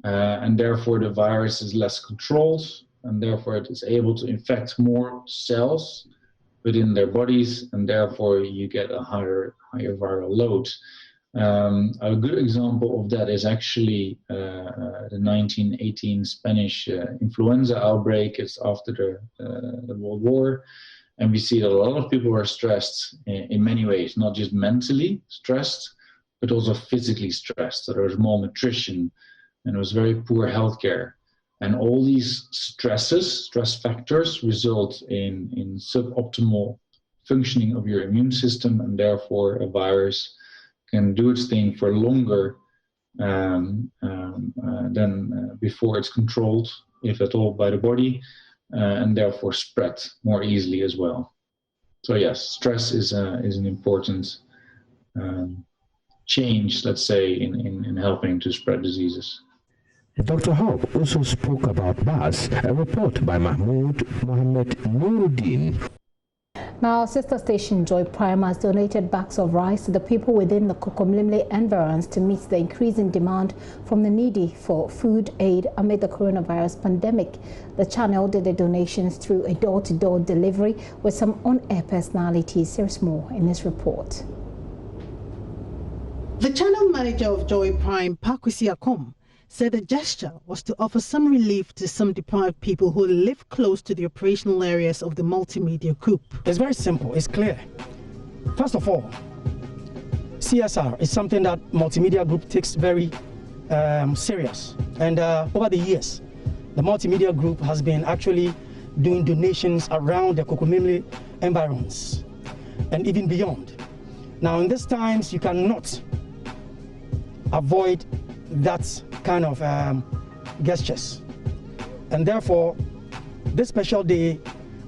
and therefore the virus is less controlled, and therefore it is able to infect more cells within their bodies, and therefore you get a higher viral load. A good example of that is actually the 1918 Spanish influenza outbreak. It's after the World War, and we see that a lot of people are stressed in many ways, not just mentally stressed, but also physically stressed. So there was malnutrition, and there was very poor healthcare. And all these stress factors result in suboptimal functioning of your immune system, and therefore a virus can do its thing for longer than before it's controlled, if at all, by the body, and therefore spread more easily as well. So yes, stress is an important change, let's say, in helping to spread diseases. Dr. Hawk also spoke about BAS, a report by Mahmoud Mohammed Nuruddin. Now, sister station Joy Prime has donated bags of rice to the people within the Kokomlimle environs to meet the increasing demand from the needy for food aid amid the coronavirus pandemic. The channel did the donations through a door-to-door delivery with some on-air personalities. There's more in this report. The channel manager of Joy Prime, Pakwisi Akom, said the gesture was to offer some relief to some deprived people who live close to the operational areas of the multimedia group. It's very simple, it's clear. First of all, CSR is something that multimedia group takes very serious. And over the years, the multimedia group has been actually doing donations around the Kokomlimle environs and even beyond. Now in these times, you cannot avoid that kind of gestures, and therefore this special day,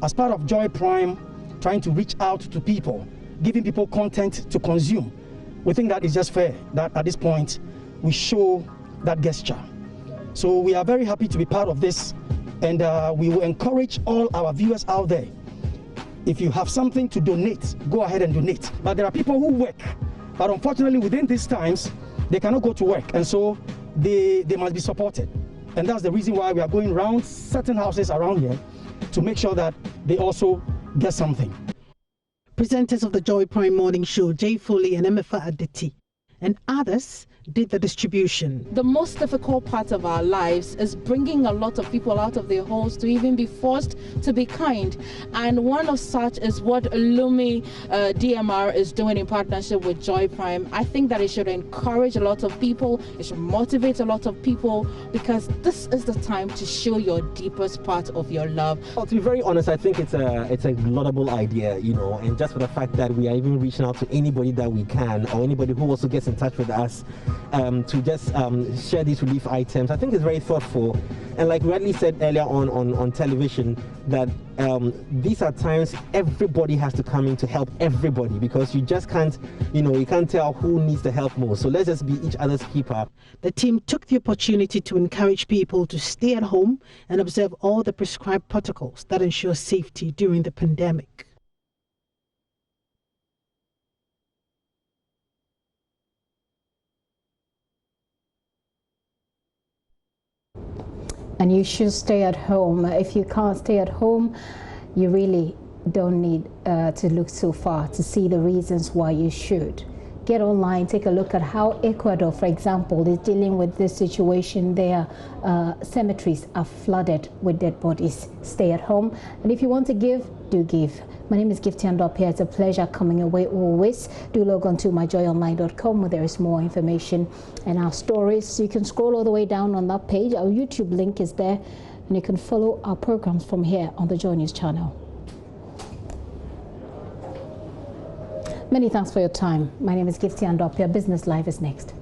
as part of Joy Prime trying to reach out to people, giving people content to consume, we think that is just fair that at this point we show that gesture. So we are very happy to be part of this, and we will encourage all our viewers out there, if you have something to donate, go ahead and donate. But there are people who work, but unfortunately within these times they cannot go to work, and so they must be supported. And that's the reason why we are going around certain houses around here to make sure that they also get something. Presenters of the Joy Prime Morning Show, Jay Foley and Emefa Aditi, and others did the distribution. The most difficult part of our lives is bringing a lot of people out of their holes to even be forced to be kind. And one of such is what Lumi DMR is doing in partnership with Joy Prime. I think that it should encourage a lot of people, it should motivate a lot of people, because this is the time to show your deepest part of your love. Well, to be very honest, I think it's a laudable idea, you know, and just for the fact that we are even reaching out to anybody that we can, or anybody who also gets in touch with us, to just share these relief items. I think it's very thoughtful, and like Radley said earlier on television, that these are times everybody has to come in to help everybody, because you just can't, you can't tell who needs the help most. So let's just be each other's keeper. The team took the opportunity to encourage people to stay at home and observe all the prescribed protocols that ensure safety during the pandemic. And you should stay at home. If you can't stay at home, you really don't need to look so far to see the reasons why you should. Get online, take a look at how Ecuador, for example, is dealing with this situation. Their cemeteries are flooded with dead bodies. Stay at home. And if you want to give, do give. My name is Gifty Andopia. It's a pleasure coming your way always. Do log on to myjoyonline.com where there is more information and our stories. You can scroll all the way down on that page. Our YouTube link is there, and you can follow our programs from here on the JoyNews channel. Many thanks for your time. My name is Gifty Andopia. Business Live is next.